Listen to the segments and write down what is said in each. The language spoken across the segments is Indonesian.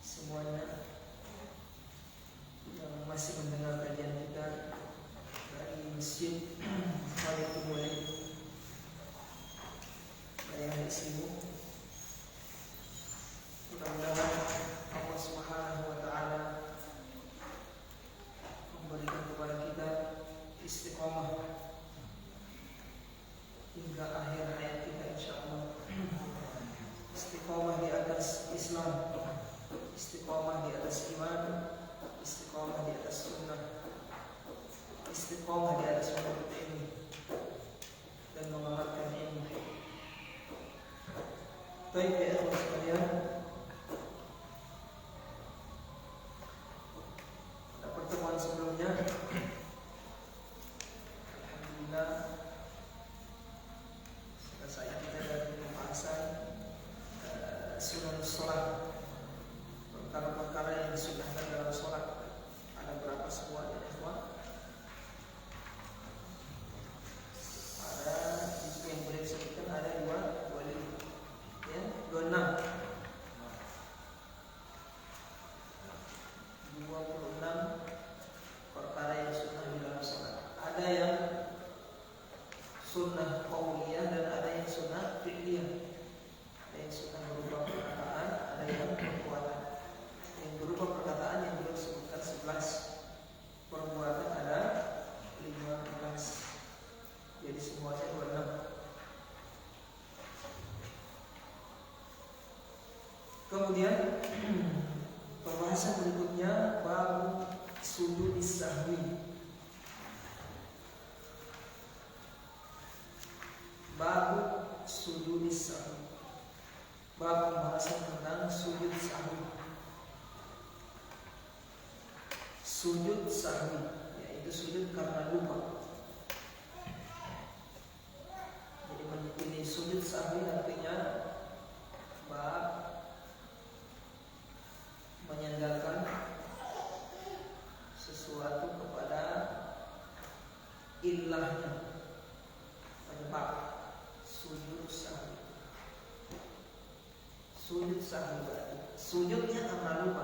semuanya yang masih mendengar kajian kita dari masjid Khalifah Mulai yang di sini. Mudah-mudahan Allah Subhanahu wa taala memberikan kepada kita istiqomah hingga akhir hayat kita insyaallah. Istiqomah di atas Islam, istiqomah di atas iman, istiqomah di atas sunnah, istiqomah di atas menuntut ilmu dan mengamalkan ilmu. Baik ya ikhwan sekalian, pada pertemuan sebelumnya alhamdulillah selesai kita dari pembahasan sunnah sholat, perkara-perkara yang disunahkan dalam sholat. Ada berapa semua ya ikhwan? Ada itu yang boleh disebutkan ada 26 ya, 26 perkara yang sunnah di dalam sholat. Ada yang sunnah qauliyah dan ada yang sunnah fi'liyah. Ada yang sunnah berupa perkataan, ada yang perbuatan. Yang berupa perkataan yang belum disebutkan 11, perbuatan ada 15. Jadi semuanya 26. Kemudian pembahasan berikutnya bab sujud sahwi. Bab sujud sahwi. Bab pembahasan tentang sujud sahwi. Sujud sahwi yaitu sujud karena lupa. Jadi ini sujud sahwi artinya bab menyandarkan sesuatu kepada ilahnya, penyebab. Sujud sahwi. Sujud sahwi berarti sujudnya karena lupa.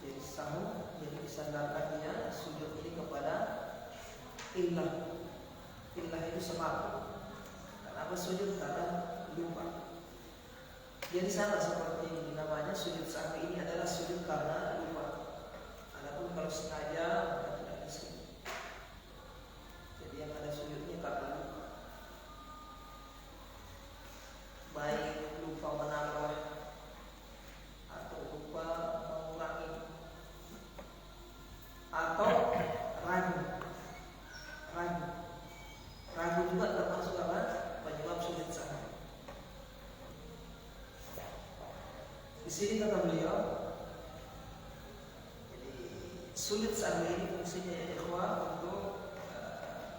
Jadi sahwi, jadi disandarkan dia sujud ini kepada ilah. Ilah itu sebab. Kenapa sujud? Karena lupa. Jadi sama seperti ini, namanya sujud sahwi ini adalah sujud karena lupa. Adapun kalau sengaja maka tidak disebut. Jadi yang ada sujudnya karena lupa. Baik lupa menambah atau lupa mengurangi atau ragu. Ragu juga termasuk apa? Penyebab sujud sahwi. Di sini kata beliau, jadi sujud sahwi ini fungsinya ya ikhwah untuk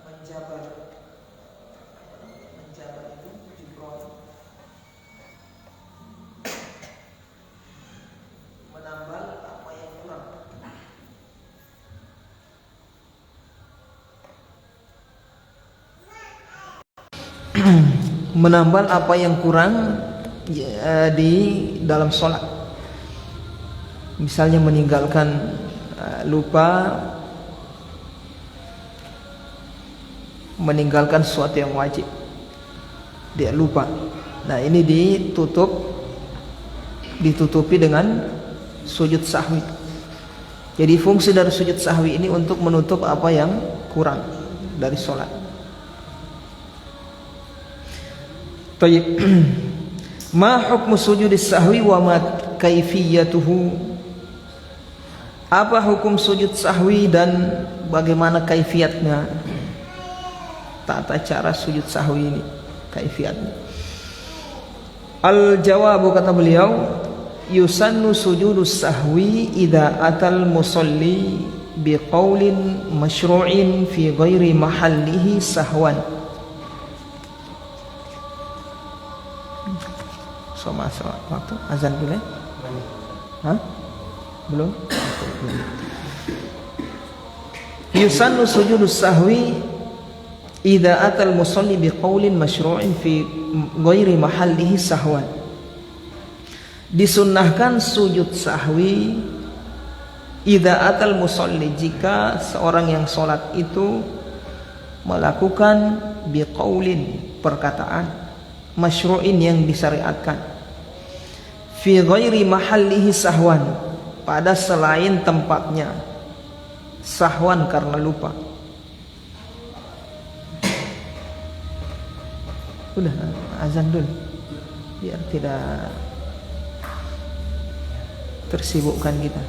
menjabar itu jubron, menambal apa yang kurang. Menambal apa yang kurang di dalam sholat. Misalnya meninggalkan lupa meninggalkan sesuatu yang wajib, dia lupa. Nah ini ditutupi dengan sujud sahwi. Jadi fungsi dari sujud sahwi ini untuk menutup apa yang kurang dari sholat. Tayyib. Ma hukmu sujudis sahwi wa ma kaifiyatuhu? Apa hukum sujud sahwi dan bagaimana kaifiatnya? Tata cara sujud sahwi ini, kaifiatnya. Al jawabu, kata beliau, yusannu sujudus sahwi idza atal musalli biqaulin masyru'in fi ghairi mahallihi sahwan. Masa waktu azan dulu ya? Hah? Belum? Yusannu sujudus sahwi idza atal musalli biqaulin masyru'in fi ghairi mahallihi sahwan. Disunnahkan sujud sahwi idza atal musalli, jika seorang yang sholat itu melakukan biqaulin, perkataan masyru'in yang disyariatkan, fi ghairi mahallihi sahwan, pada selain tempatnya, sahwan karena lupa. Udah azan dulu biar tidak tersibukkan kita.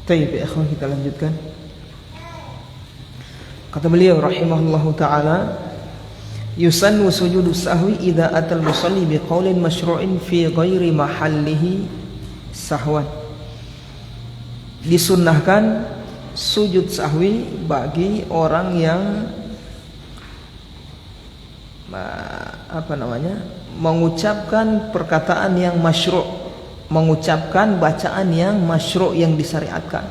Baik, ya ikhwan, kita lanjutkan. Kata beliau rahimahullahu taala, yusannu sujudu sahwi idza atal musalli biqaulin masyru'in fi ghairi mahallihi sahwan. Disunnahkan sujud sahwi bagi orang yang mengucapkan perkataan yang masyru', mengucapkan bacaan yang masyru' yang disyariatkan.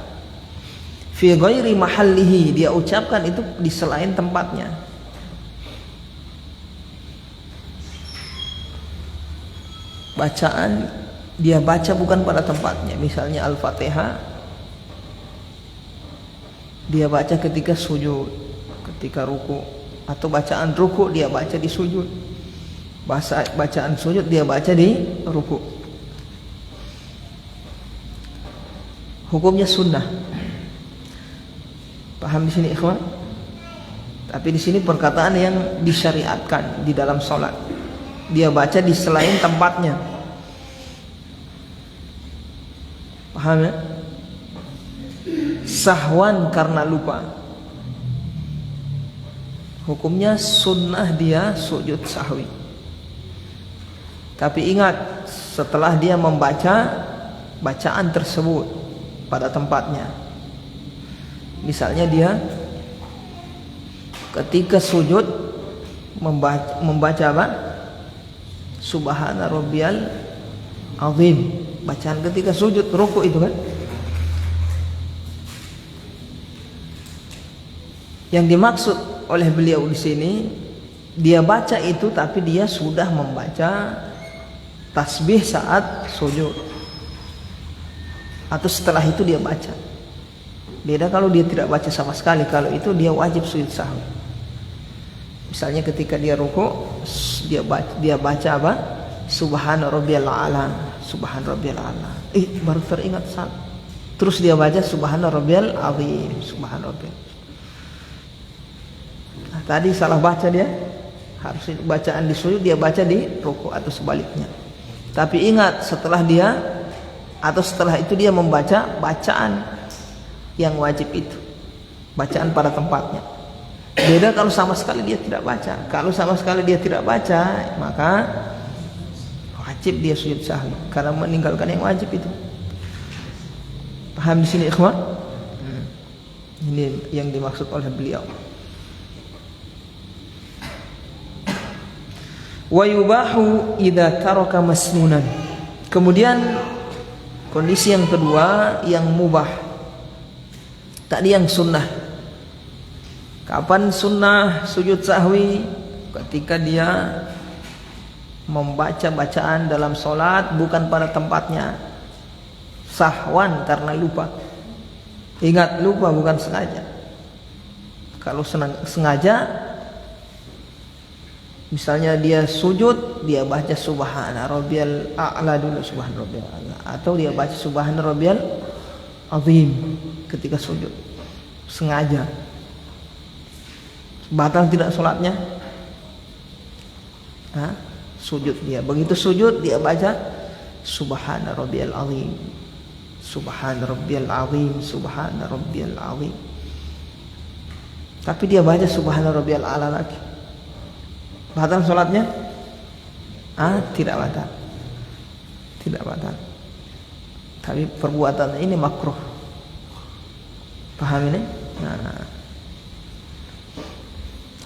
Fi ghairi mahallihi, dia ucapkan itu di selain tempatnya. Bacaan dia baca bukan pada tempatnya. Misalnya Al-Fatihah dia baca ketika sujud, ketika ruku, atau bacaan ruku dia baca di sujud. Bacaan sujud dia baca di ruku. Hukumnya sunnah. Paham di sini ikhwan? Tapi di sini perkataan yang disyariatkan di dalam sholat. Dia baca di selain tempatnya. Paham ya? Sahwan karena lupa. Hukumnya sunnah dia sujud sahwi. Tapi ingat, setelah dia membaca bacaan tersebut pada tempatnya. Misalnya dia ketika sujud membaca apa? Subhana rabbiyal azim. Bacaan ketika sujud rukuk itu kan. Yang dimaksud oleh beliau di sini, dia baca itu tapi dia sudah membaca tasbih saat sujud. Atau setelah itu dia baca. Beda kalau dia tidak baca sama sekali. Kalau itu dia wajib sujud sahwi. Misalnya ketika dia rukuk, dia baca apa? Subhana rabbiyal a'la, subhana rabbiyal a'la. Baru teringat saat. Terus dia baca subhana rabbiyal azim, subhana rabbiyal. Nah, tadi salah baca dia. Harus bacaan di sujud dia baca di rukuk atau sebaliknya. Tapi ingat, setelah itu dia membaca bacaan yang wajib itu, bacaan pada tempatnya. Beda kalau sama sekali dia tidak baca. Kalau sama sekali dia tidak baca, maka wajib dia sujud sahwi karena meninggalkan yang wajib itu. Paham di sini, ikhwan? Ini yang dimaksud oleh beliau. Wa yubahu idza taraka masnunan. Kemudian kondisi yang kedua yang mubah. Tadi yang sunnah. Kapan sunnah sujud sahwi? Ketika dia membaca bacaan dalam sholat bukan pada tempatnya. Sahwan karena lupa. Ingat, lupa bukan sengaja. Kalau sengaja, misalnya dia sujud, dia baca subhana rabbiyal a'la dulu, subhana rabbiyal a'la, atau dia baca subhana rabbiyal azim ketika sujud. Sengaja. Batal tidak sholatnya? Sujud dia. Begitu sujud dia baca subhana rabbiyal azim, subhana rabbiyal azim, subhana rabbiyal azim. Tapi dia baca subhana rabbiyal a'la lagi. Batal sholatnya? Tidak batal. Tidak batal. Tapi perbuatan ini makruh. Paham ini?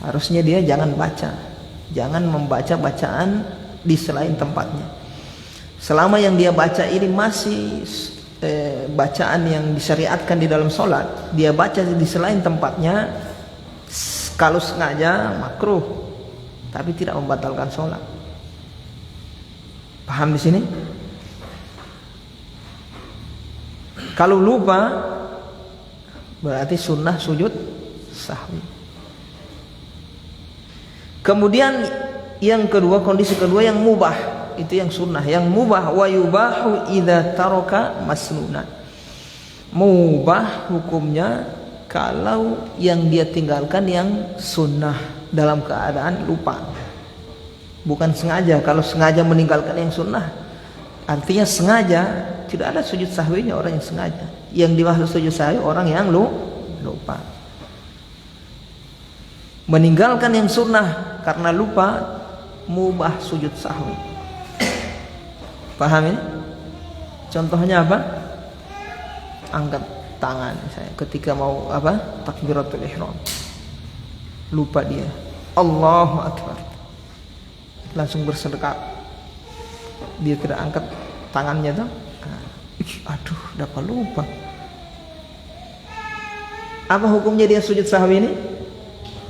Harusnya dia jangan baca. Jangan membaca bacaan di selain tempatnya. Selama yang dia baca ini masih bacaan yang disyariatkan di dalam sholat, dia baca di selain tempatnya, kalau sengaja makruh, tapi tidak membatalkan sholat. Paham di sini? Kalau lupa, berarti sunnah sujud sahwi. Kemudian yang kedua, kondisi kedua yang mubah, itu yang sunnah. Yang mubah, wa yubahu idza taraka masnunan. Mubah hukumnya kalau yang dia tinggalkan yang sunnah dalam keadaan lupa, bukan sengaja. Kalau sengaja meninggalkan yang sunnah, artinya sengaja, tidak ada sujud sahwinya orang yang sengaja. Yang dimaksud sujud sahwi orang yang lupa. Meninggalkan yang sunnah karena lupa, mubah sujud sahwi. Paham ini? Contohnya apa? Angkat tangan misalnya ketika mau takbiratul ihram. Lupa dia. Allahu akbar. Langsung bersedekap. Dia tidak angkat tangannya tuh. Aduh, dapat lupa. Apa hukumnya dia sujud sahwi ini?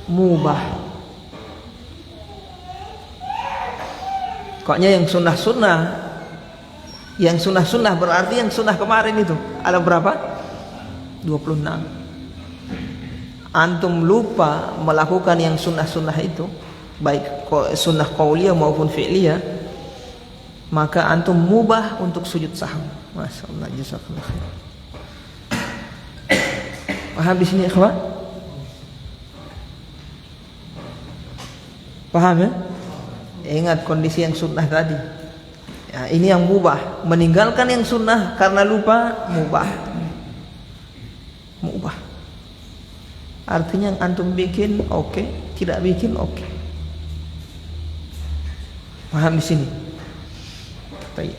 Mubah. Koknya yang sunnah-sunnah. Yang sunnah-sunnah berarti yang sunnah kemarin itu ada berapa? 26. Antum lupa melakukan yang sunnah-sunnah itu, baik sunnah qauliyah maupun fi'liyah, maka antum mubah untuk sujud sahwi. Masyaallah, jazakallahu khair. Paham di sini, ikhwan? Paham ya? Ingat kondisi yang sunnah tadi. Ya, ini yang mubah. Meninggalkan yang sunnah karena lupa, mubah. Mubah. Artinya yang antum bikin oke, tidak bikin oke. Paham di sini? Baik.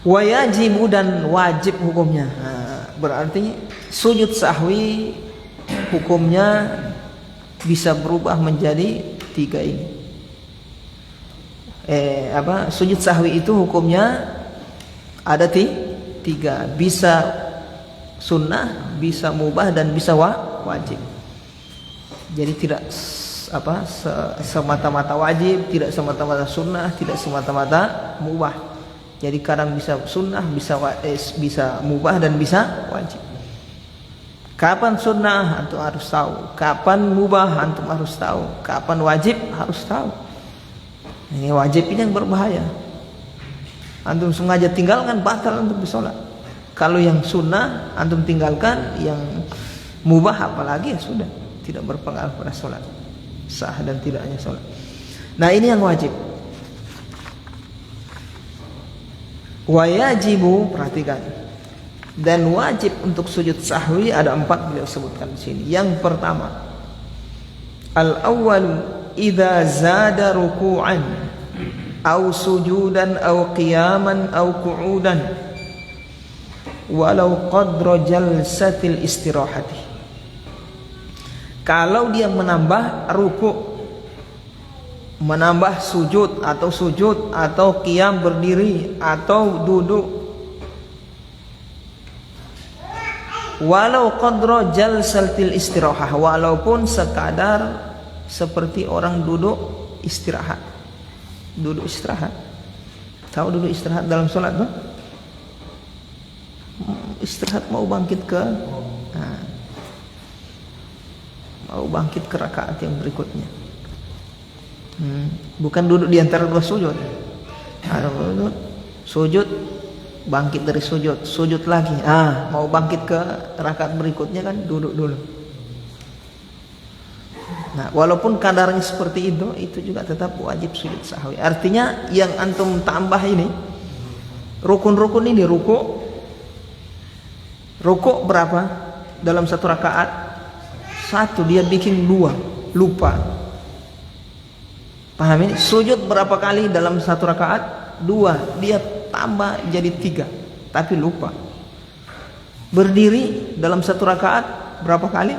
Wajibu dan wajib hukumnya. Nah, berarti sujud sahwi hukumnya bisa berubah menjadi 3 ini. Sujud sahwi itu hukumnya ada 3, bisa sunnah, bisa mubah, dan bisa wajib. Jadi tidak semata-mata wajib, tidak semata-mata sunnah, tidak semata-mata mubah. Jadi kadang bisa sunnah, bisa mubah, dan bisa wajib. Kapan sunnah antum harus tahu, kapan mubah antum harus tahu, kapan wajib harus tahu. Ini wajib ini yang berbahaya. Antum sengaja tinggalkan, batal untuk bersolat. Kalau yang sunnah antum tinggalkan, yang mubah apalagi ya sudah, tidak berpengaruh pada solat, sah dan tidaknya solat. Nah ini yang wajib. Wajibu, perhatikan, dan wajib untuk sujud sahwi ada 4 beliau sebutkan di sini. Yang pertama, al-awwal idza zada ruku'an aw sujudan aw qiyaman aw qu'udan walau qadra jalsatil istirahati. Kalau dia menambah ruku', menambah sujud atau qiyam berdiri atau duduk, walau qadra jalsatil istirahah, walaupun sekadar seperti orang duduk istirahat. Duduk istirahat, tahu duduk istirahat dalam sholat tuh? Istirahat mau bangkit ke rakaat yang berikutnya. Bukan duduk di antara 2 sujud. Ada sujud, bangkit dari sujud, sujud lagi. Mau bangkit ke rakaat berikutnya kan duduk dulu. Nah, walaupun kadarnya seperti itu juga tetap wajib sujud sahwi. Artinya yang antum tambah ini, rukun-rukun ini, ruku berapa dalam 1 rakaat? 1, dia bikin 2, lupa. Paham ini? Sujud berapa kali dalam 1 rakaat? 2, dia tambah jadi 3, tapi lupa. Berdiri dalam 1 rakaat berapa kali?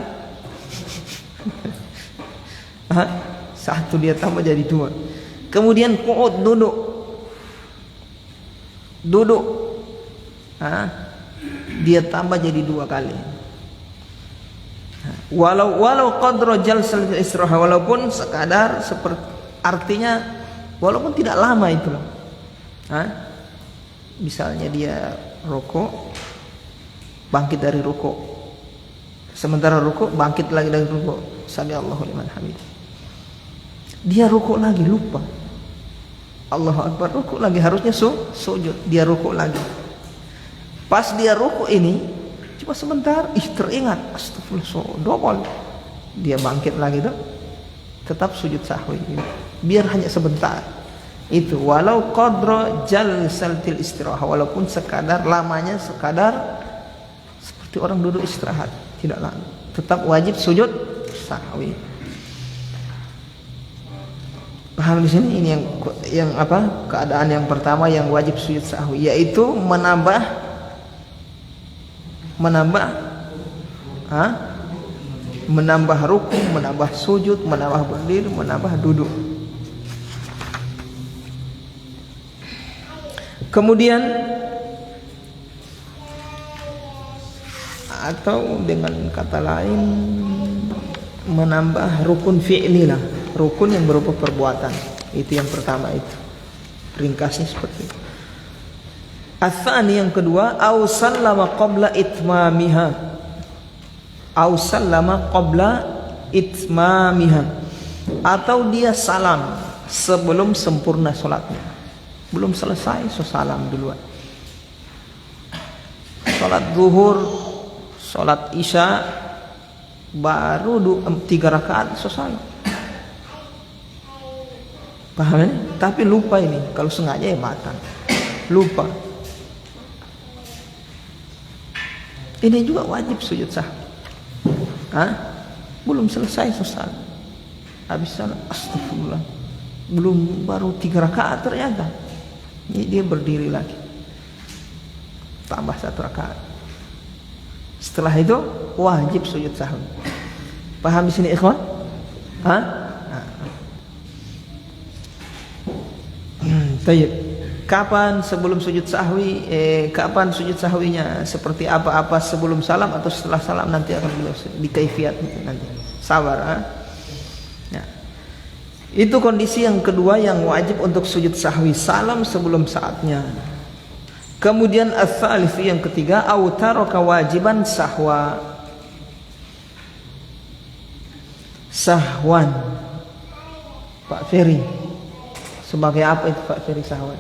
1, dia tambah jadi 2. Kemudian qu'ud, duduk, dia tambah jadi 2 kali. Walau qadra jalsatil istirahah, walaupun sekadar seperti, artinya walaupun tidak lama itu loh. Misalnya dia rukuk, bangkit dari rukuk, sementara rukuk bangkit lagi dari rukuk, sami Allahu liman hamid. Dia rukuk lagi, lupa. Allahu akbar, rukuk lagi, harusnya sujud, dia rukuk lagi. Pas dia rukuk ini cuma sebentar, teringat, astagfirullah, double, dia bangkit lagi tuh, tetap sujud sahwi. Biar hanya sebentar. Itu walau qadra jalsatil istirahah, walaupun sekadar lamanya, sekadar seperti orang duduk istirahat, tidak lama, tetap wajib sujud sahwi. Paham di sini? Ini yang apa? Keadaan yang pertama yang wajib sujud sahwi, yaitu menambah ruku, menambah sujud, menambah berdiri, menambah duduk. Kemudian atau dengan kata lain menambah rukun fi'li lah, rukun yang berupa perbuatan. Itu yang pertama, itu ringkasnya seperti itu. Ats-tsani, yang kedua, au sallama qabla itmamiha, au sallama qabla itmamiha, atau dia salam sebelum sempurna salatnya. Belum selesai, so salam duluan. Salat zuhur sholat isya baru 3 rakaat selesai. Paham ya? Tapi lupa ini. Kalau sengaja ya batal. Lupa. Ini juga wajib sujud sahwi. Belum selesai sholat. Habis salat, astagfirullah. Belum, baru 3 rakaat ternyata. Ini dia berdiri lagi. Tambah 1 rakaat. Setelah itu wajib sujud sahwi. Paham di sini ikhwan? Baik. Kapan sebelum sujud sahwi? Kapan sujud sahwinya? Seperti apa sebelum salam atau setelah salam, nanti akan beliau di kaifiat nanti. Sabar. Ya. Itu kondisi yang kedua yang wajib untuk sujud sahwi, salam sebelum saatnya. Kemudian ats-tsalits yang ketiga, au taraka wajiban sahwa. Sahwan. Pak Ferry. Sebagai apa itu Pak Ferry sahwan?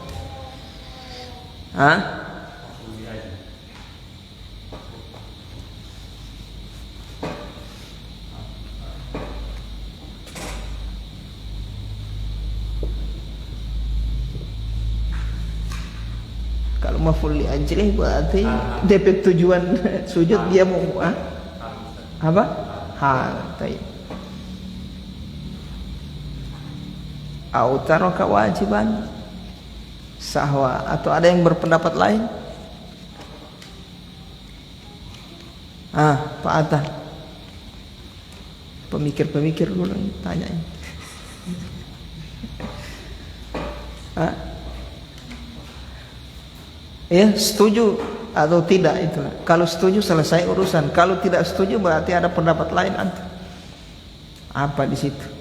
Kalau maf'ul li ajlih berarti DP tujuan sujud dia mau apa? Baik. Au taraka wajiban sahwa, atau ada yang berpendapat lain? Pak Atta, pemikir dulu tanyain. Ya, setuju atau tidak itu. Kalau setuju selesai urusan. Kalau tidak setuju berarti ada pendapat lain antum. Apa di situ?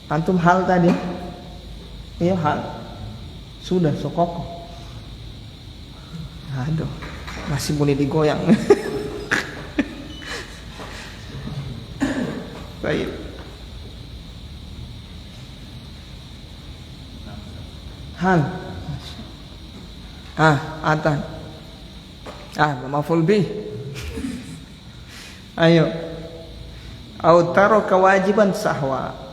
Antum hal tadi? Iya hal. Sudah sokoko. Aduh, masih boleh digoyang. Baik. Hal. Atan. Maf'ul bih. Ayo. Au taraka wajiban sahwa.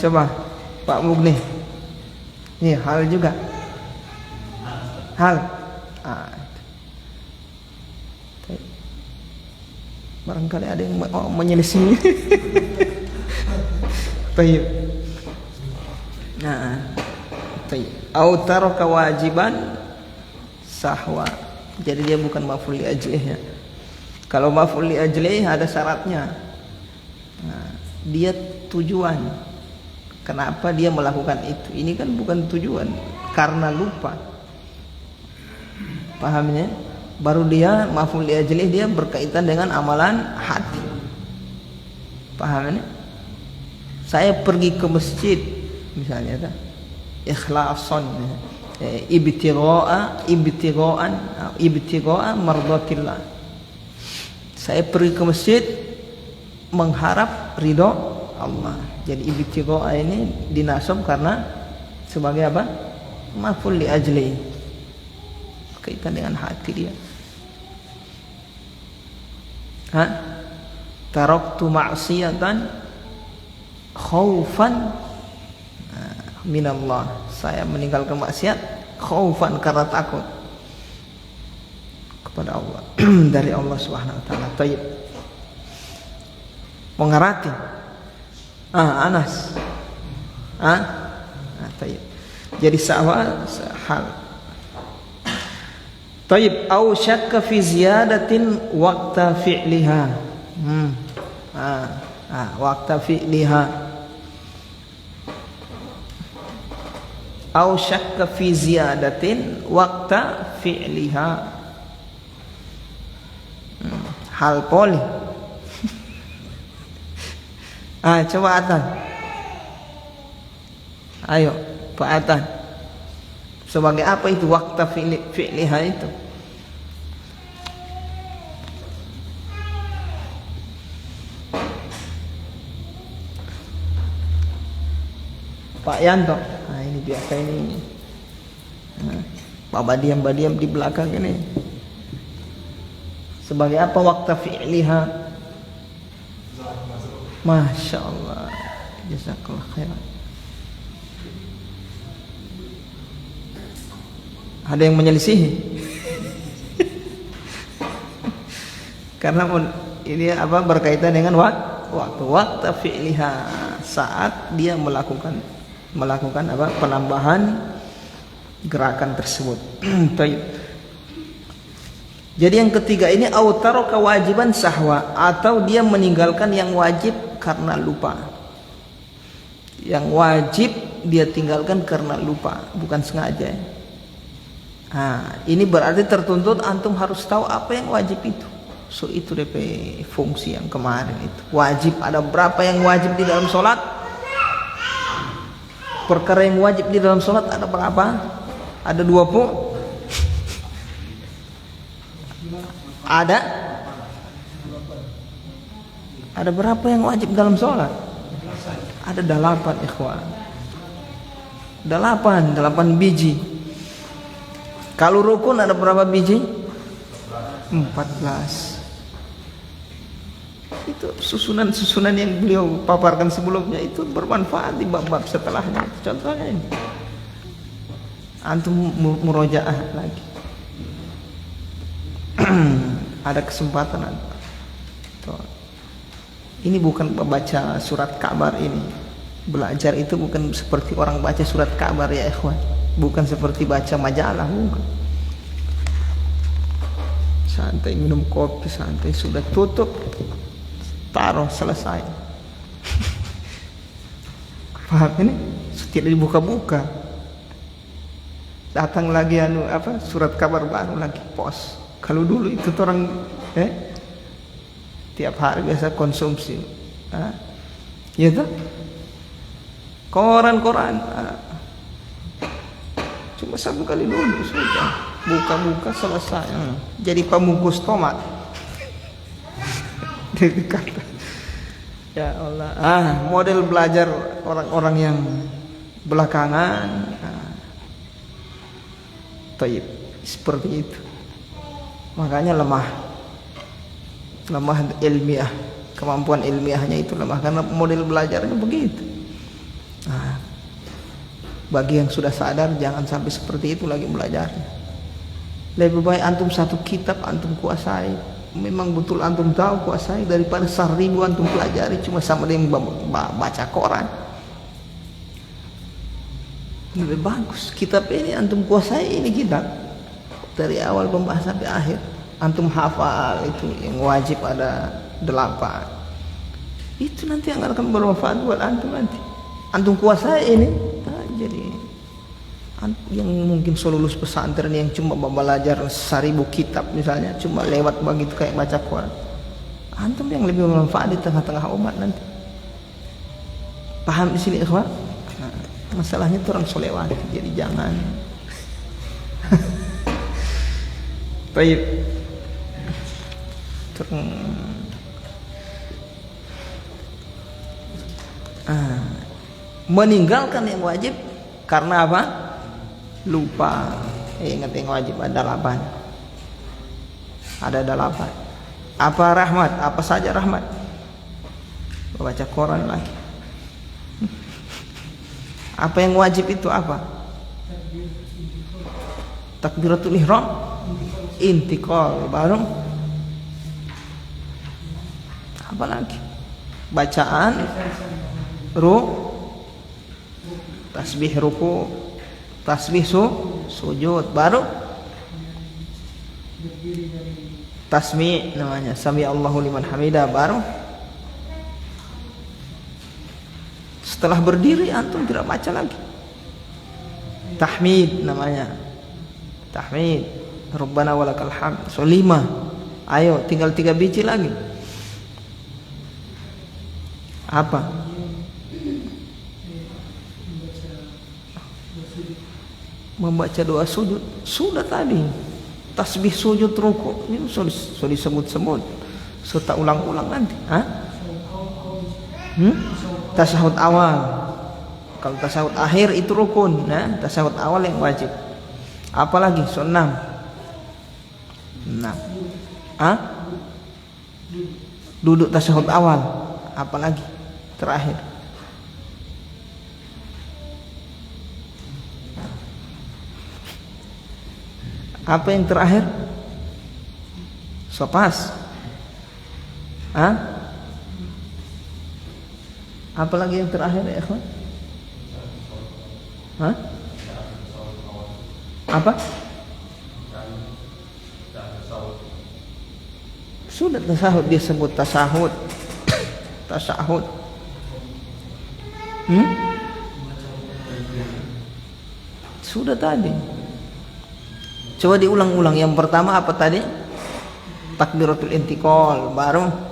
Coba Pak Mugni. Ini hal juga. Hal. Barangkali ada yang menyelisih. Baik. Baik. Au taraka wajiban sahwa. Jadi dia bukan maf'ul li ajlih ya. Kalau maf'ul li ajlih ada syaratnya. Dia tujuan. Kenapa dia melakukan itu? Ini kan bukan tujuan, karena lupa. Pahamnya? Baru dia maf'ul li ajlih, dia berkaitan dengan amalan hati. Pahamnya? Saya pergi ke masjid misalnya, ikhlasan, ibtigha'a mardatillah. Saya pergi ke masjid mengharap ridho Allah. Jadi ibtigha'a ini dinasab karena sebagai apa? Maf'ul li ajli, kaitan dengan hati dia. Taraktu ma'siyatan khaufan minallah. Saya meninggalkan maksiat khaufan, karena takut kepada Allah, dari Allah Subhanahu wa taala. Baik. Mengerti. Anas. Baik. Jadi sahwa hal. Baik, au syakka fi ziyadatin waqta fi'liha. Waqta fi'liha. Au syakka fi ziyadatin waqta fi'liha. Hal poli. Coba Atan. Ayo Pak Atan. Sebagai apa itu waqta fi'liha itu? Pak Yanto. Ini ini biasa ini. Badiam di belakang ini. Sebagai apa waktu fi'liha? Masya Allah. Jazakallah khairan. Ada yang menyelisihi? Karena ini apa berkaitan dengan waktu fi'liha, saat dia melakukan apa penambahan gerakan tersebut. Jadi yang ketiga ini autaro kewajiban sahwa, atau dia meninggalkan yang wajib karena lupa. Yang wajib dia tinggalkan karena lupa, bukan sengaja. Nah, ini berarti tertuntut antum harus tahu apa yang wajib itu. So itu DP fungsi yang kemarin itu. Wajib, ada berapa yang wajib di dalam sholat? Perkara yang wajib di dalam sholat ada berapa? Ada 20? Ada berapa yang wajib dalam sholat? Ada 8 ikhwan. 8 biji. Kalau rukun ada berapa biji? 14. Itu susunan yang beliau paparkan sebelumnya itu bermanfaat di bab-bab setelahnya. Contohnya ini, antum murojaah lagi. Ada kesempatan antum. Ini bukan membaca surat kabar ini. Belajar itu bukan seperti orang baca surat kabar ya ikhwan. Bukan seperti baca majalah, bukan. Santai minum kopi, santai, sudah tutup, taruh, selesai. Paham ini? Tidak dibuka-buka. Datang lagi surat kabar baru lagi, pos. Kalau dulu itu orang tiap hari biasa konsumsi. Ya tuh? Koran. Cuma 1 kali dulu sudah. Buka-buka selesai. Jadi pembungkus tomat. Ya Allah. Model belajar orang-orang yang belakangan. Taib. Seperti itu. Makanya lemah ilmiah, kemampuan ilmiahnya itu lemah karena model belajarnya begitu. Bagi yang sudah sadar jangan sampai seperti itu lagi belajarnya. Lebih baik antum 1 kitab antum kuasai, memang betul antum tahu kuasai, daripada 1000 antum pelajari cuma sama dengan baca Quran. Lebih bagus kitab ini antum kuasai, ini kitab dari awal pembahasan sampai akhir antum hafal, itu yang wajib ada 8. Itu nanti yang akan bermanfaat buat antum nanti. Antum kuasai ini, jadi yang mungkin lulus pesantren yang cuma belajar 1000 kitab misalnya, cuma lewat begitu kayak baca Quran. Antum yang lebih bermanfaat di tengah-tengah umat nanti. Paham di sini ikhwan? Masalahnya itu orang solewat, jadi jangan. Baik. Meninggalkan yang wajib karena apa? Lupa. Ingat yang wajib ada 8. Ada 8. Apa rahmat? Apa saja rahmat? Baca Quran lagi. Apa yang wajib itu apa? Takbiratul ihram, intiqal, baru apa lagi? Bacaan tasbih ruku, tasbih sujud, baru tasmi namanya, sami Allahu liman hamidah, baru setelah berdiri antum tidak baca lagi. Tahmid namanya, tahmid, Rabbana walakal hamd. So 5. Ayo tinggal 3 biji lagi. Apa? Membaca doa sujud. Sudah tadi. Tasbih sujud ruku. Ini sudah disebut-sebut. So tak ulang-ulang nanti. Tasyahud awal. Kalau tasyahud akhir itu rukun, nah, tasyahud awal yang wajib. Apalagi sunnah. Nah, duduk tasyahud awal, apalagi terakhir. Apa yang terakhir? Sopas. Apalagi yang terakhir ya ikhwan? Apa? Sudah tasahud, dia sebut tasahud. Tasahud. Sudah tadi. Coba diulang-ulang. Yang pertama apa tadi? Takbiratul intiqal, baru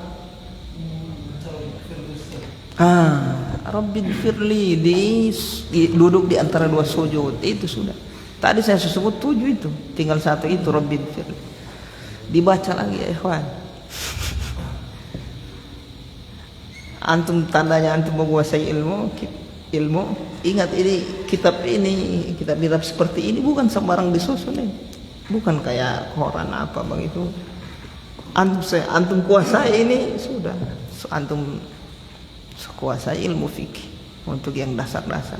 Rabbighfirli, duduk di antara dua sujud. Itu sudah. Tadi saya sebut 7 itu. Tinggal satu itu, Rabbighfirli. Dibaca lagi ya ikhwan. Antum tandanya antum menguasai ilmu. Ingat ini kitab seperti ini bukan sembarang disusun ini. Bukan kayak koran apa begitu. Antum kuasai ini sudah. Antum kuasai ilmu fikih untuk yang dasar-dasar.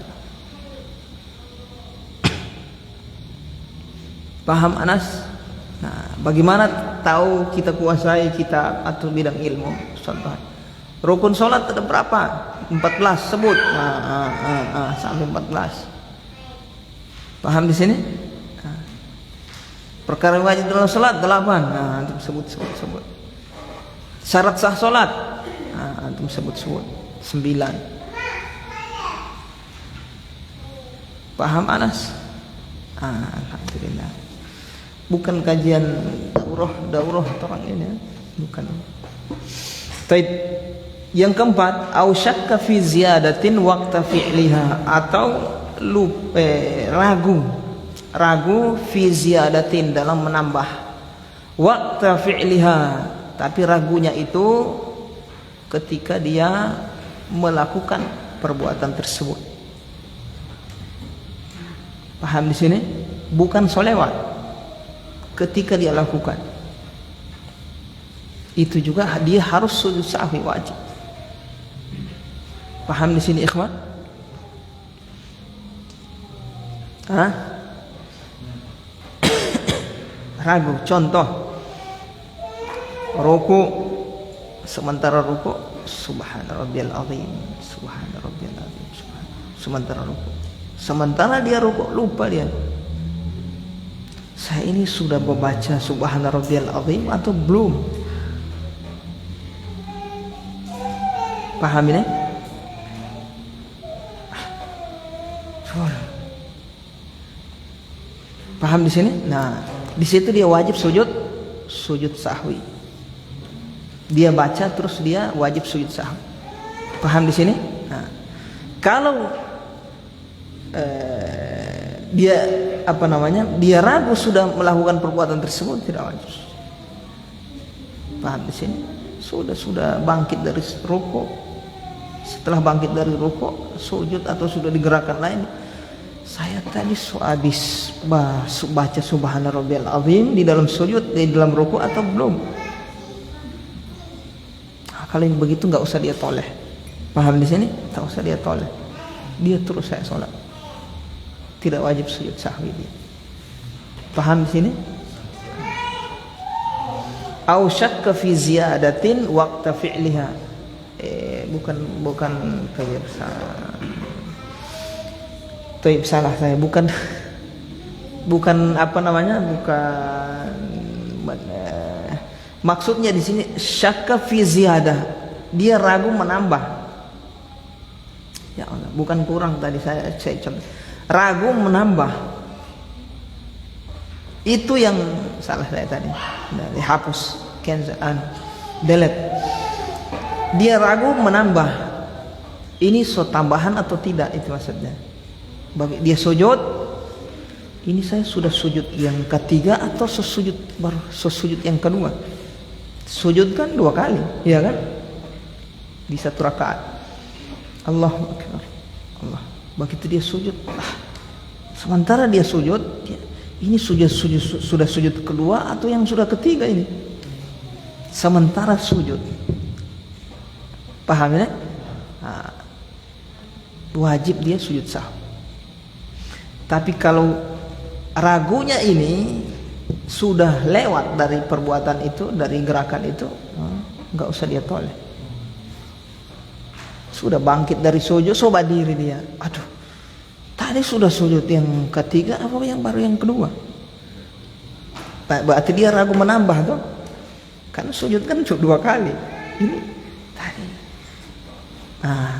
Paham Anas? Nah, bagaimana tahu kita kuasai kitab atau bidang ilmu? Contoh, rukun sholat ada berapa? 14 sebut. Sampai 14. Paham di sini? Nah. Perkara wajib dalam sholat 8. Nah, antum sebut. Syarat sah sholat. Nah, antum sebut 9. Paham Anas? Alhamdulillah. Bukan kajian daurah orang ini, bukan. Baik. Yang keempat, au syakka fi ziyadatin waqta fi'liha, atau ragu fi ziyadatin dalam menambah waqta fi'liha, tapi ragunya itu ketika dia melakukan perbuatan tersebut. Paham di sini? Bukan sholewat. Ketika dia lakukan itu juga dia harus sujud sahwi wajib. Paham di sini ikhwan? Ragu. Contoh, ruku, sementara ruku subhana rabbiyal azim, subhana rabbiyal azim, sementara ruku. Sementara dia ruku lupa dia. Saya ini sudah membaca subhana rabbiyal azim atau belum? Paham ini? Paham di sini? Nah, di situ dia wajib sujud sahwi. Dia baca terus dia wajib sujud sahwi. Paham di sini? Nah, kalau dia dia ragu sudah melakukan perbuatan tersebut, tidak wajib. Paham di sini? Sudah bangkit dari rukuk. Setelah bangkit dari rukuk, sujud atau sudah digerakkan lain. Saya tadi habis baca subhana rabbiyal azim di dalam sujud, di dalam rukuk atau belum? Kalau yang begitu nggak usah dia toleh. Paham di sini? Tak usah dia toleh. Dia terus saya sholat. Tidak wajib sujud sahwi dia. Paham di sini? Au syakka fi ziyadatin waqta fi'liha. Bukan kayak salah saya, bukan maksudnya di sini syakka fi ziyadah, dia ragu menambah. Ya Allah, bukan kurang tadi saya contoh. Ragu menambah. Itu yang salah saya tadi. Dihapus, delete. Dia ragu menambah. Ini tambahan atau tidak, itu maksudnya. Bagi dia sujud, ini saya sudah sujud yang ketiga atau sujud yang kedua. Sujud kan 2 kali, ya kan? Di 1 rakaat. Allahu Akbar. Allah. Begitu dia sujud, sementara dia sujud, ini sudah sujud kedua atau yang sudah ketiga ini? Sementara sujud, paham ya? Wajib dia sujud sahwi. Tapi kalau ragunya ini sudah lewat dari perbuatan itu, dari gerakan itu, nggak usah dia toleh. Sudah bangkit dari sujud, coba diri dia. Aduh, tadi sudah sujud yang ketiga, apa yang baru yang kedua? Berarti dia ragu menambah tuh. Karena sujud kan cuma 2 kali. Ini tadi.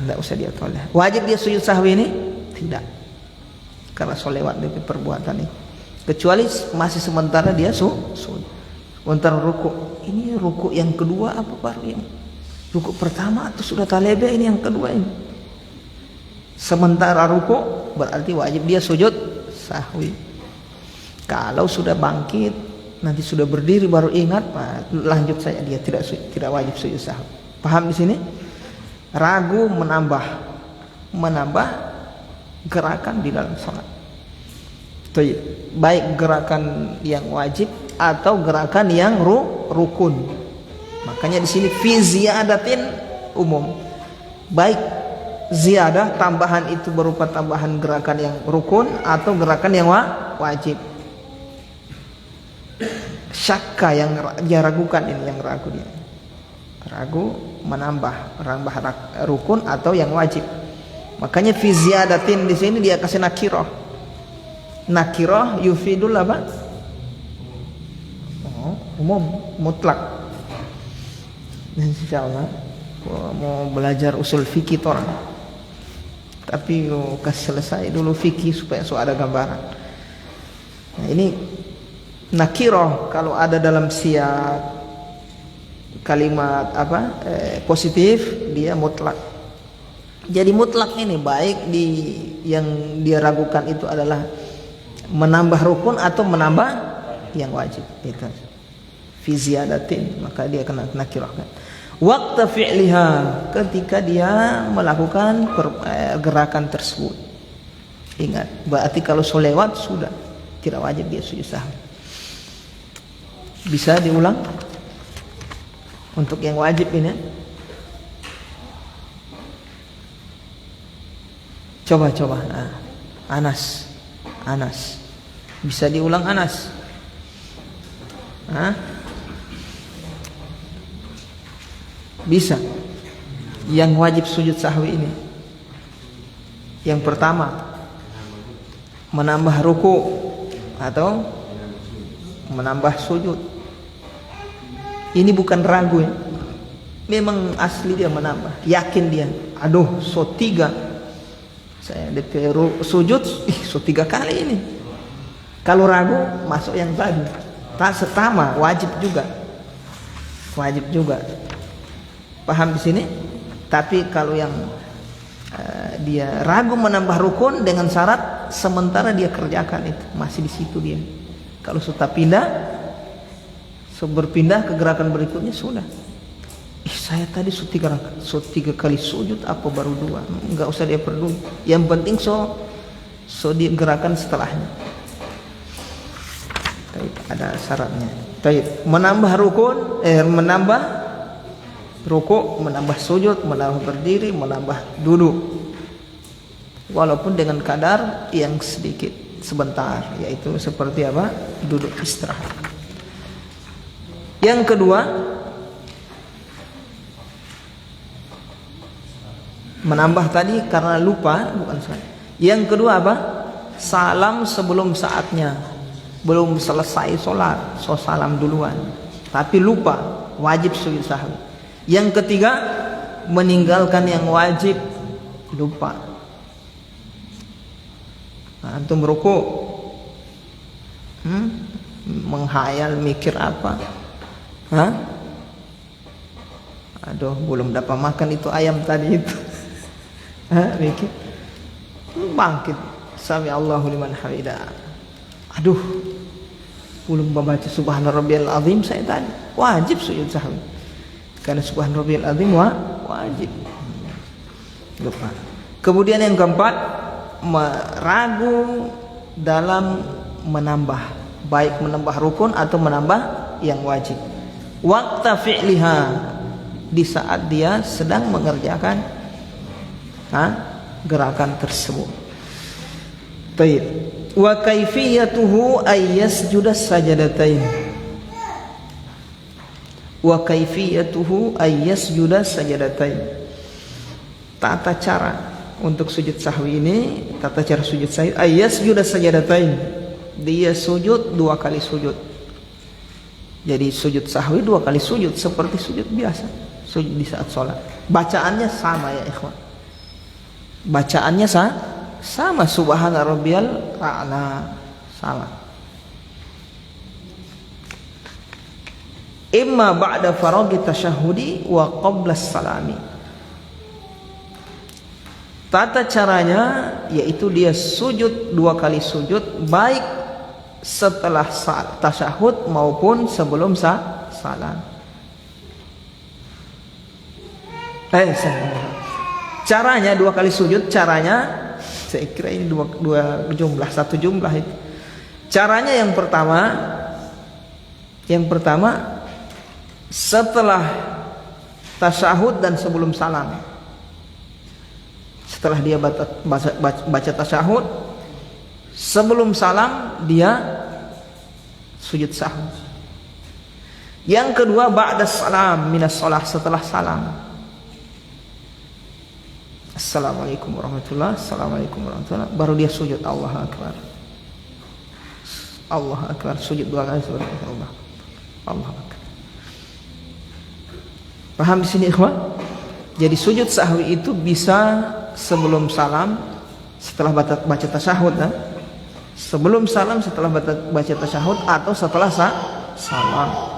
Enggak usah dia toleh. Wajib dia sujud sahwi ini? Tidak. Karena so lewat dari perbuatan ini. Kecuali masih sementara dia sujud. Sementara ruku. Ini ruku yang kedua apa baru yang ruku pertama atau sudah talebe ini yang kedua ini? Sementara ruku berarti wajib dia sujud sahwi. Kalau sudah bangkit, nanti sudah berdiri baru ingat, lanjut saja dia tidak wajib sujud sahwi. Paham di sini? Ragu menambah gerakan di dalam sholat. Baik gerakan yang wajib atau gerakan yang rukun. Makanya di sini fi ziyadatin umum. Baik ziyadah tambahan itu berupa tambahan gerakan yang rukun atau gerakan yang wajib. Syakka yang dia ragukan ini, yang ragu dia. Ragu menambah rukun atau yang wajib. Makanya fi ziyadatin di sini dia kasih nakirah. Nakirah yufidul apa? Umum, mutlak. Insyaallah mau belajar usul fikih orang. Tapi kasih selesai dulu fikih supaya ada gambaran. Nah, ini nakirah kalau ada dalam siap kalimat positif dia mutlak. Jadi mutlak ini baik yang dia ragukan itu adalah menambah rukun atau menambah yang wajib. Itu fi ziyadatin, maka dia kena nakirahkan. Waktu fi'liha, ketika dia melakukan gerakan tersebut. Ingat, berarti kalau lewat sudah tidak wajib dia sujud sahwi. Bisa diulang untuk yang wajib ini. Coba. Anas. Bisa diulang Anas? Bisa. Yang wajib sujud sahwi ini. Yang pertama, menambah ruku atau menambah sujud. Ini bukan ragu ya. Memang asli dia menambah. Yakin dia. Aduh, so 3. Saya DP sujud, so 3 kali ini. Kalau ragu, masuk yang tadi. Tak setama, wajib juga. Paham di sini? Tapi kalau yang dia ragu menambah rukun dengan syarat sementara dia kerjakan itu masih di situ dia. Kalau sudah berpindah ke gerakan berikutnya sudah. Saya tadi so 3 kali sujud apa baru 2? Enggak usah dia peduli. Yang penting so dia gerakan setelahnya. Ada syaratnya. Menambah rukun, menambah ruku, menambah sujud, menambah berdiri, menambah duduk. Walaupun dengan kadar yang sedikit, sebentar, yaitu seperti apa? Duduk istirahat. Yang kedua, menambah tadi karena lupa, bukan salah. Yang kedua apa? Salam sebelum saatnya. Belum selesai sholat, so salam duluan. Tapi lupa, wajib sujud sahwi. Yang ketiga, meninggalkan yang wajib, lupa. Antum ruku, menghayal mikir apa? Aduh, belum dapat makan itu ayam tadi itu. Mikir, bangkit. Sami Allahu liman hamidah. Aduh, belum membaca Subhana Rabbiyal Azim saya tadi. Wajib sujud sahwi. Karena Subhana Rabbiyal Azim wajib. Lupa. Kemudian yang keempat, ragu dalam menambah, baik menambah rukun atau menambah yang wajib. Waqta fi'liha, di saat dia sedang mengerjakan gerakan tersebut. Baik. Wa kaifiyatuhu ay yasjuda sajadatain. Wa kaifiyatuhu ay yasjuda sajadatain. Tata cara untuk sujud sahwi ini, tata cara sujud sahwi ay yasjuda sajadatain. Dia sujud 2 kali sujud. Jadi sujud sahwi 2 kali sujud seperti sujud biasa, sujud di saat sholat. Bacaannya sama ya ikhwan. Bacaannya sama subhana rabbiyal a'la, sama. Imma ba'da faraghi tasyahhudi wa qabla salami. Tata caranya yaitu dia sujud 2 kali sujud, baik setelah tasyahud maupun sebelum salam. Caranya 2 kali sujud, caranya saya kira ini dua jumlah, satu jumlah itu. Caranya yang pertama setelah tasyahud dan sebelum salam. Setelah dia baca tasyahud, sebelum salam dia sujud sahwi. Yang kedua ba'da salam minas shalah, setelah salam. Assalamualaikum warahmatullahi, assalamualaikum warahmatullahi, baru dia sujud. Allahu akbar, Allahu akbar, sujud 2 kali seperti Allah. Allahu akbar. Paham di sini ikhwan? Jadi sujud sahwi itu bisa sebelum salam, setelah baca tasyahud, sebelum salam, setelah baca tasyahud, atau setelah salam.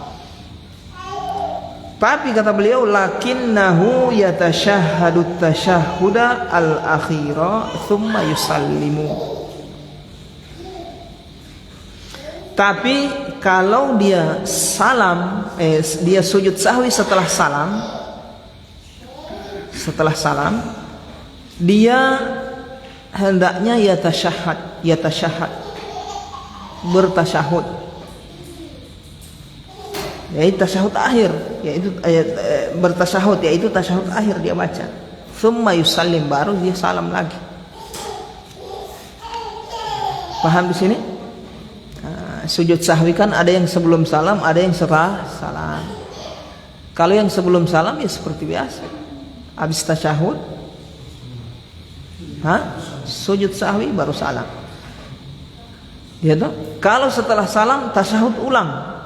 Tapi kata beliau, lakinnahu yatashahhadu tasyahhuda al-akhira thumma yusallimu. Tapi kalau dia dia sujud sahwi setelah salam, dia hendaknya yatashahhad, bertasyahud, yaitu tasyahud akhir, yaitu bertasyahud, yaitu tasyahud akhir dia baca. Thumma yusallim, baru dia salam lagi. Paham di sini? Sujud sahwi kan ada yang sebelum salam, ada yang setelah salam. Kalau yang sebelum salam ya seperti biasa, habis tasyahud, sujud sahwi baru salam. Ya toh? Kalau setelah salam tasyahud ulang.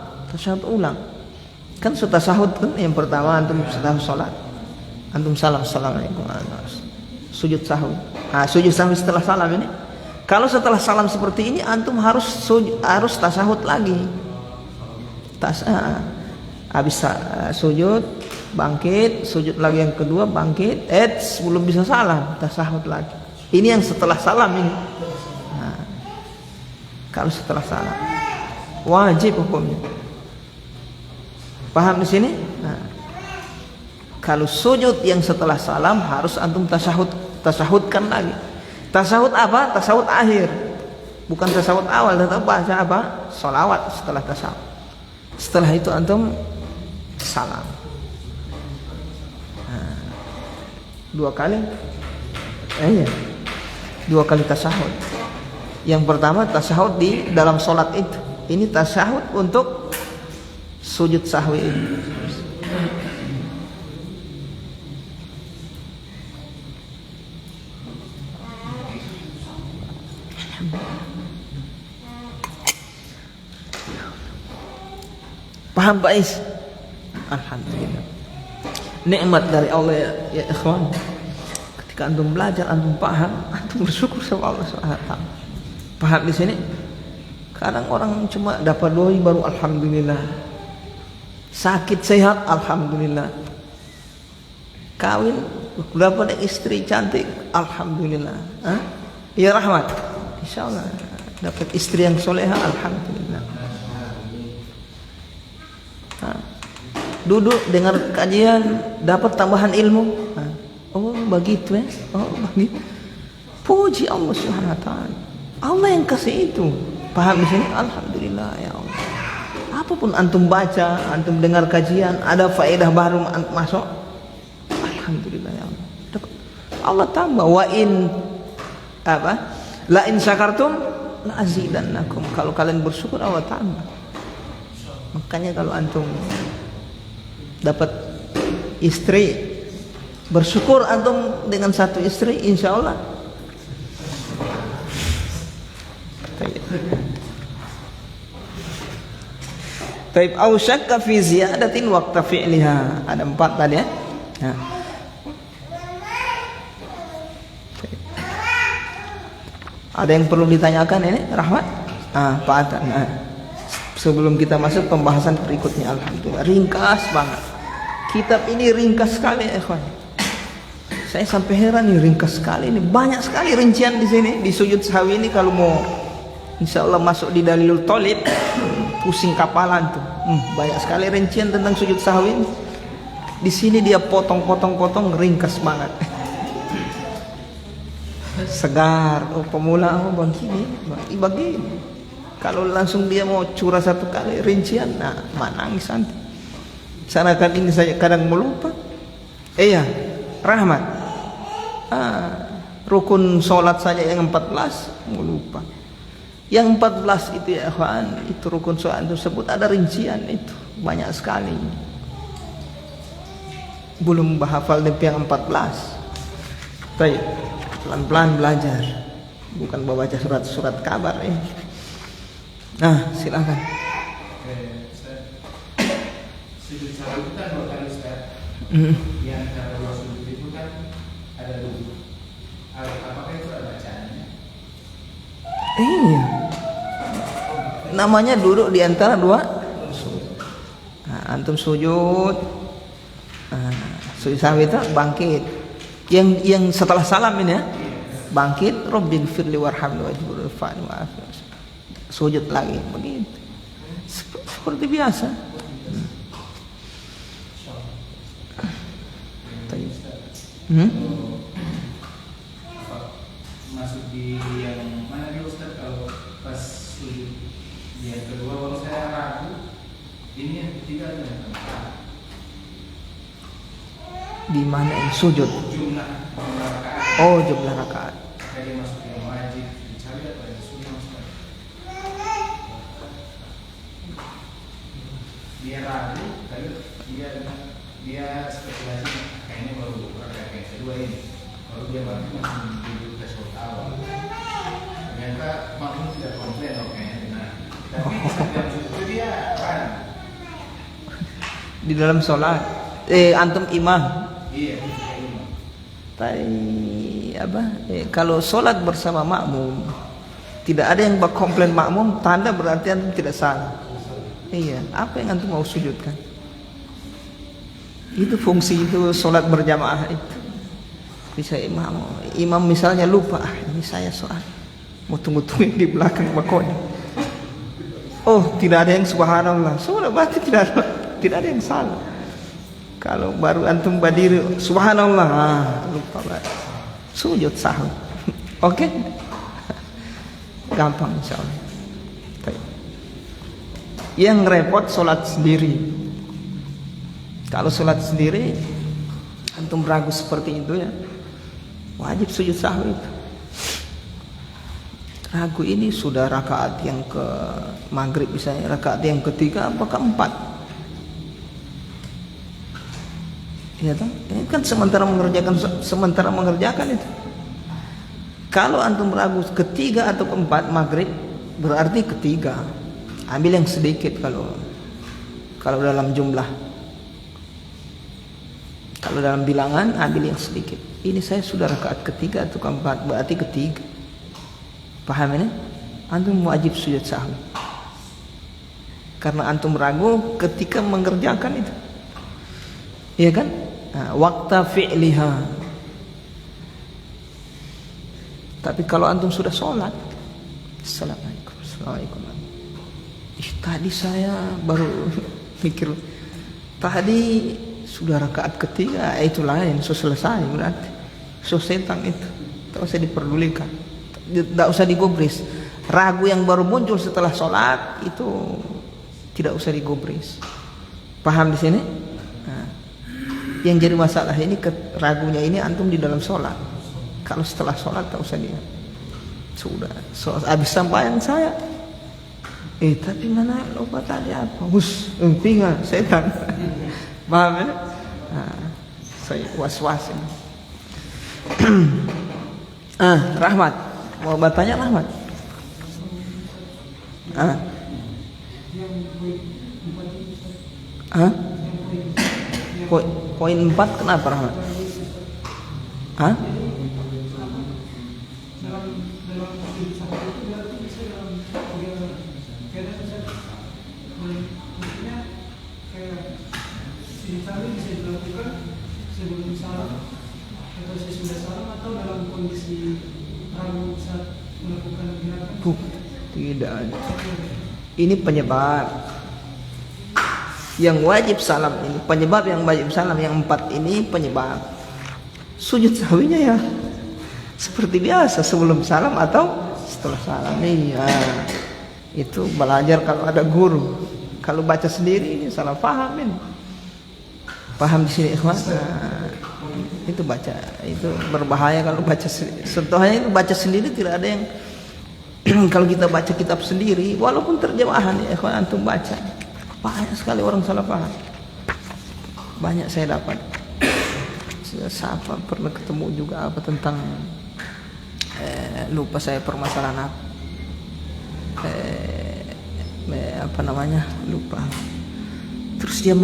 Kan sudah tasyahud kan yang pertama antum setelah salat. Antum salam, assalamualaikum. Sujud sahwi. Sujud sahwi setelah salam ini. Kalau setelah salam seperti ini antum harus tasyahud lagi. Habis sujud, bangkit, sujud lagi yang kedua, bangkit, belum bisa salam, tasyahud lagi. Ini yang setelah salam ini. Kalau setelah salam wajib hukumnya. Paham di sini? Kalau sujud yang setelah salam harus antum tasyahudkan lagi. Tasyahud apa? Tasyahud akhir. Bukan tasyahud awal, tetap baca apa? Sholawat setelah tasyahud. Setelah itu antum salam. 2 kali. 2 kali tasyahud. Yang pertama tasyahud di dalam sholat itu. Ini tasyahud untuk sujud sahwi ini. Paham Pak Is? Alhamdulillah. Nikmat dari Allah ya ikhwan. Ketika antum belajar, antum paham, antum bersyukur sama Allah SWT. Paham di sini? Kadang orang cuma dapat doi baru alhamdulillah. Sakit sehat alhamdulillah. Kawin dapat istri cantik alhamdulillah. Ya rahmat. Insyaallah dapat istri yang soleha alhamdulillah. Duduk dengar kajian dapat tambahan ilmu. Oh begitu ya. Oh begitu. Puji Allah Subhanahu wa taala. Allah yang kasih itu. Paham di sini? Alhamdulillah ya Allah. Apapun antum baca, antum dengar kajian, ada faedah baru masuk. Alhamdulillah ya Allah. Allah tambah wa in apa? La in syakartum la azidannakum. Kalau kalian bersyukur Allah tambah. Makanya kalau antum dapat istri, bersyukur antum dengan satu istri, insya Allah. Taib au syakka fi ziyadatin waqta fi'liha. Ada 4 tadi ya. Nah. Ada yang perlu ditanyakan ini, Rahmat? Pak Atan. Sebelum kita masuk pembahasan berikutnya, alhamdulillah ringkas banget. Kitab ini ringkas sekali, ikhwan. Saya sampai heran nih, ringkas sekali ini. Banyak sekali rincian di sini di sujud sahwi ini. Kalau mau insya Allah masuk di Dalilul Thalib, pusing kapalan tuh. Banyak sekali rincian tentang sujud sahwi ini. Di sini dia potong ringkas banget. Segar. Oh pemula, oh bagi. Kalau langsung dia mau curah satu kali rincian, nah nangis nanti. Sanakan ini saya kadang melupa. Iya, Rahmat. Rukun sholat saja yang 14 melupa. Yang 14 itu ya kawan, itu rukun sholat tersebut ada rincian itu banyak sekali. Belum hafal DP yang 14. Baik, pelan-pelan belajar. Bukan membaca surat-surat kabar ini. Nah, silakan. Sujud sahwi itu kan 2 kali Ustaz. Di antara 2 sujud itu kan ada duduk. Apakah itu ada bacaannya? Iya. Namanya duduk di antara 2 sujud. Nah, antum sujud. Sujud sahwi itu bangkit. Yang setelah salam ini ya. Bangkit, Rabbil firli warhamni wajburil fa'ni wa'afi. Sujud lagi begitu. Seperti biasa. Masuk di yang mana nih Ustaz? Kalau pas sujud yang kedua baru saya ragu. Ini yang ketiga atau yang keempat? Di mana yang sujud? Jumlah rakaat. Oh, jumlah rakaat. Jadi masuk yang wajib dicari atau yang sunnah Ustaz? Dia ragu, tapi dia spekulasi kayaknya baru rakaat yang kedua ini. Baru dia masih duduk ke sholat awal. Ternyata makmum tidak komplain loh kayaknya benar. Tapi setiap sujud itu dia kan Di dalam sholat. Antum imam. Iya, imam. Kalau sholat bersama makmum, tidak ada yang berkomplain makmum, tanda berarti antum tidak salah. Iya, apa yang antum mau sujudkan? Itu fungsi itu sholat berjamaah itu. Bisa imam misalnya lupa, ini saya sholat, mau tunggu-tunggu di belakang makonya. Oh, tidak ada yang subhanallah. Sudah berarti tidak ada yang salah. Kalau baru antum berdiri subhanallah, lupa berarti sujud sahwi. Oke? Gampang insyaallah. Yang repot sholat sendiri. Kalau sholat sendiri antum ragu seperti itu ya, wajib sujud sahwi itu. Ragu ini sudah rakaat yang ke maghrib misalnya, rakaat yang ketiga apa keempat. Ya toh? Ini kan sementara mengerjakan itu. Kalau antum ragu ketiga atau keempat maghrib, berarti ketiga. Ambil yang sedikit kalau dalam jumlah. Kalau dalam bilangan ambil yang sedikit. Ini saya sudah rakaat ketiga atau keempat, berarti ketiga. Paham ini? Antum wajib sujud sahwi. Karena antum ragu ketika mengerjakan itu. Iya kan? Waqta fi'liha. Tapi kalau antum sudah sholat, Assalamualaikum. Tadi saya baru mikir, tadi sudah rakaat ketiga, itu lain, selesai berarti. Setan itu. tak usah diperdulikan, tidak usah digubris. Ragu yang baru muncul setelah sholat itu tidak usah digubris. Paham di sini? Nah, yang jadi masalah ini ragunya ini antum di dalam sholat. Kalau setelah sholat tak usah dia. Sudah, habis sampaian saya. Tapi mana lupa tadi apa? Pinggang setan. Paham ya? Nah, saya was-was ini. Rahmat, mau bertanya Rahmat? Poin 4 kenapa Rahmat? Sebelum salam atau sesudah salam atau dalam kondisi ragu saat melakukan gerakan? Tidak ada. Ini penyebab. Yang wajib salam ini penyebab, yang wajib salam yang 4 ini penyebab. Sujud sahwinya ya seperti biasa, sebelum salam atau setelah salam. Iya. Itu belajar kalau ada guru. Kalau baca sendiri ini salah paham ini. Paham di sini ikhwan? Nah, itu baca itu berbahaya kalau baca sendiri. Contohnya itu baca sendiri tidak ada yang kalau kita baca kitab sendiri walaupun terjemahan ya ikhwan, antum baca banyak sekali orang salah paham. Banyak saya dapat. Siapa pernah ketemu juga apa tentang lupa saya permasalahan apa. Apa namanya? Lupa. Terus dia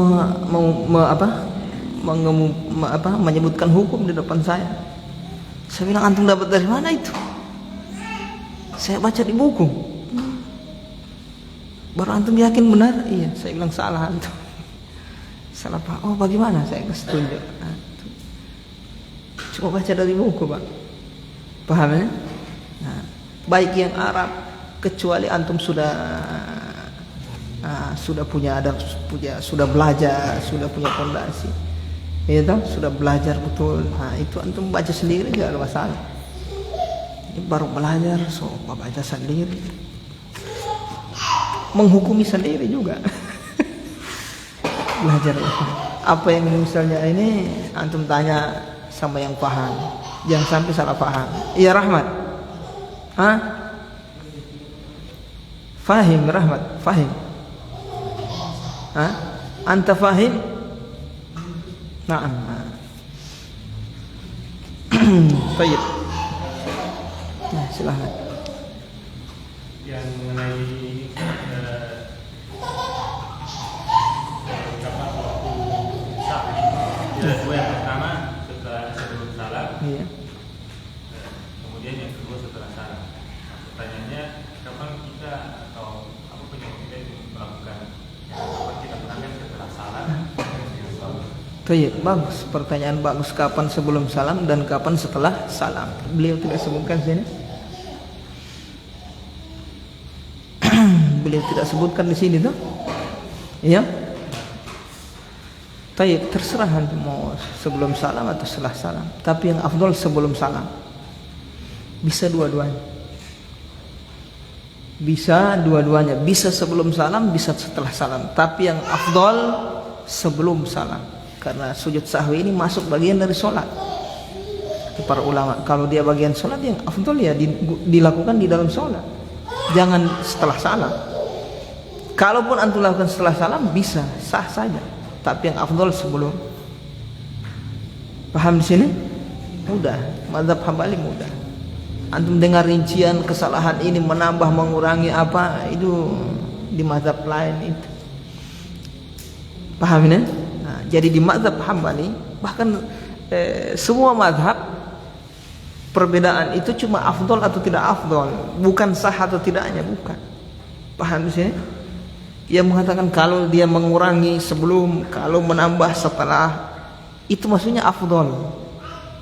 menyebutkan hukum di depan saya. Saya bilang, antum dapat dari mana itu? Saya baca di buku. Baru antum yakin benar? Iya. Saya bilang salah antum. Salah pak. Oh bagaimana? Saya kasih tunjuk. Coba baca dari buku pak. Paham ya? Nah, baik yang Arab, kecuali antum sudah punya sudah belajar, sudah punya fondasi, ya toh, sudah belajar betul. Nah itu antum baca sendiri tidak ada masalah. Ini baru belajar, so baca sendiri, menghukumi sendiri juga. Belajar apa yang misalnya ini antum tanya sama yang paham, jangan sampai salah paham. Iya Rahmat, Fahim Rahmat, fahim. Anta fahim? Naam. Baik. Nah, silakan. Yang mengenai kapan waktu sahwi. Yang pertama sebelum salam. Iya. Kemudian yang kedua setelah salam. Pertanyaannya, kapan kita atau apa penyebab kita itu melakukan kapan kita berangkat setelah salam? Baik, bagus. Pertanyaan bagus. Kapan sebelum salam dan kapan setelah salam? Beliau tidak sebutkan sini. Beliau tidak sebutkan di sini tuh. Iya. Baik, terserah antum mau sebelum salam atau setelah salam. Tapi yang afdal sebelum salam. Bisa dua-duanya. Bisa dua-duanya. Bisa sebelum salam, bisa setelah salam. Tapi yang afdal sebelum salam. Karena sujud sahwi ini masuk bagian dari sholat. Para ulama, kalau dia bagian sholat yang afdal ya dilakukan di dalam sholat. Jangan setelah salam. Kalaupun antum lakukan setelah salam bisa, sah saja. Tapi yang afdal sebelum. Paham di sini? Mudah. Mazhab Hambali mudah. Antum dengar rincian kesalahan ini menambah mengurangi apa itu di mazhab lain itu. Paham ini? Nah, jadi di mazhab Hambali bahkan semua mazhab perbedaan itu cuma afdol atau tidak afdol, bukan sah atau tidaknya, bukan. Paham di sini? Yang mengatakan kalau dia mengurangi sebelum, kalau menambah setelah, itu maksudnya afdol,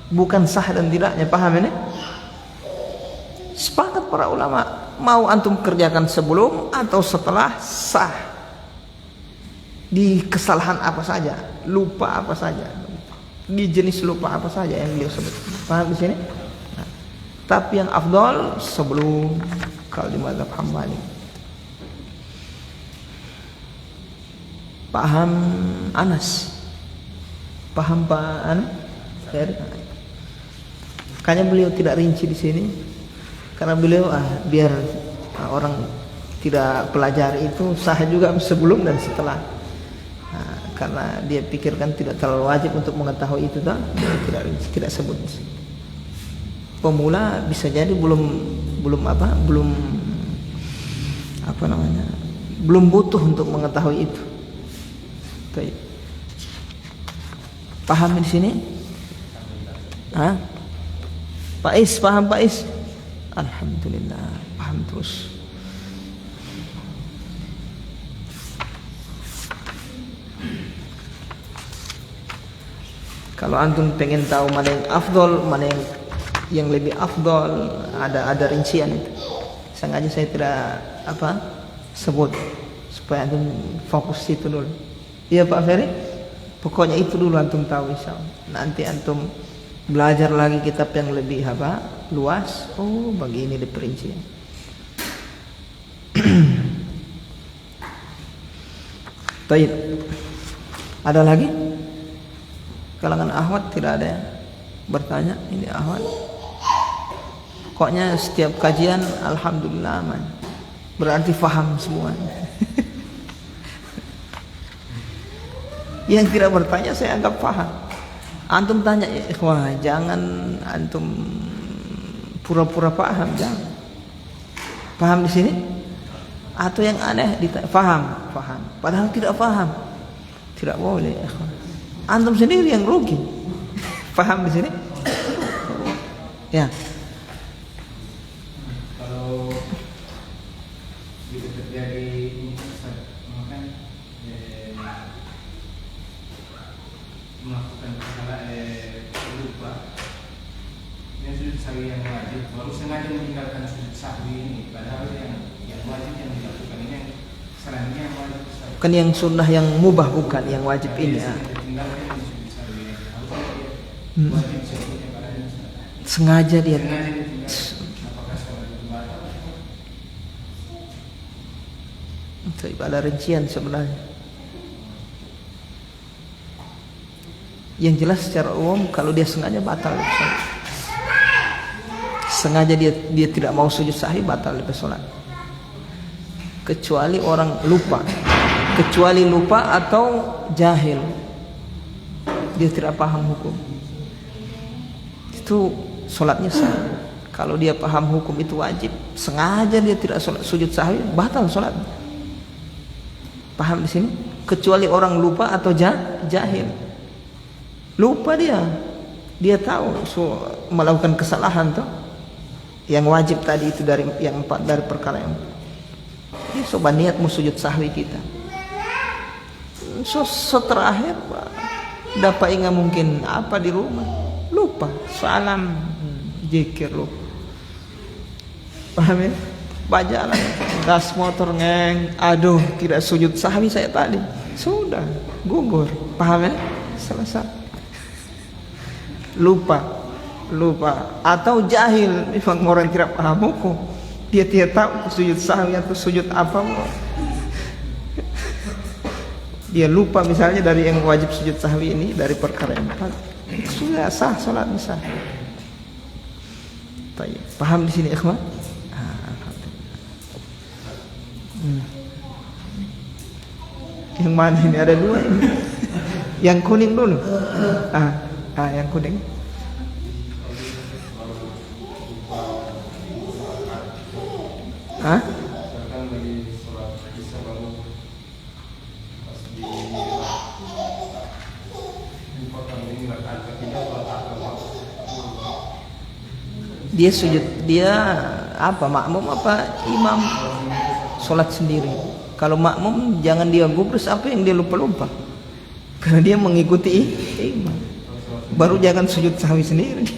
bukan sah dan tidaknya. Paham ini? Sepakat para ulama, mau antum kerjakan sebelum atau setelah sah. Di kesalahan apa saja, lupa apa saja, di jenis lupa apa saja yang beliau sebut. Paham di sini? Nah, Tapi yang afdal sebelum, kalau di mazhab Hambali. Paham Anas? Paham Pak Anas? Makanya beliau tidak rinci di sini, karena beliau biar orang tidak pelajari itu sah juga sebelum dan setelah. Karena dia pikirkan tidak terlalu wajib untuk mengetahui itu, dia tidak sebut. Pemula bisa jadi belum butuh untuk mengetahui itu. Baik. Paham di sini? Pak Is, paham Pak Is? Alhamdulillah, paham terus. Kalau antum pengen tahu mana yang afdol, mana yang lebih afdol, ada rincian itu. Sengaja saya tidak sebut supaya antum fokus itu dulu. Iya Pak Ferry? Pokoknya itu dulu antum tahu insyaallah. Nanti antum belajar lagi kitab yang lebih luas. Oh, begini di perincian. Baik. Ada lagi? Kalangan ahwat tidak ada yang bertanya. Ini ahwat. Pokoknya setiap kajian alhamdulillah aman. Berarti faham semua. Yang tidak bertanya saya anggap paham. Antum tanya, wah jangan antum pura-pura paham, jangan. Paham di sini? Atau yang aneh ditanya, paham. Padahal tidak paham. Tidak boleh. Antum sendiri yang rugi. Paham di sini? Ya. Kalau gitu terjadi melakukan kesalahan lupa, yang sujud sahwi yang wajib, baru sengaja meninggalkan sujud sahwi ini, padahal yang wajib yang dilakukan ini yang selanjutnya yang wajib. Bukan yang sunnah, yang mubah, bukan yang wajib ini. Sengaja dia. Itu ada rincian sebenarnya. Yang jelas secara umum kalau dia sengaja batal sholat. Sengaja dia tidak mau sujud sahwi, batal sholat. Kecuali orang lupa. Kecuali lupa atau jahil, dia tidak paham hukum, itu sholatnya sah. Kalau dia paham hukum itu wajib, sengaja dia tidak sholat sujud sahwi, batal sholat. Paham di sini? Kecuali orang lupa atau jahil. Lupa dia tahu melakukan kesalahan tuh. Yang wajib tadi itu dari yang 4, dari perkara yang 4. Dia coba niat mau sujud sahwi kita. Terakhir dapat ingat mungkin apa di rumah, lupa salam, zikir lupa. Paham ya? Bajalan gas motor ngeng, aduh tidak sujud sahwi saya tadi, sudah gugur. Paham ya? Selesai. Lupa atau jahil, memang orang tidak paham hukum, dia tidak tahu sujud sahwi atau sujud apa. Dia lupa misalnya dari yang wajib sujud sahwi ini, dari perkara yang 4, sudah sah sholat bisa. Paham di sini ikhwan? Yang mana ini? Ada 2 ini. Yang kuning dulu. Yang kuning. Dia sujud, dia makmum apa imam, sholat sendiri. Kalau makmum jangan dia gubris apa yang dia lupa-lupa, karena dia mengikuti imam. Baru jangan sujud sahwi sendiri.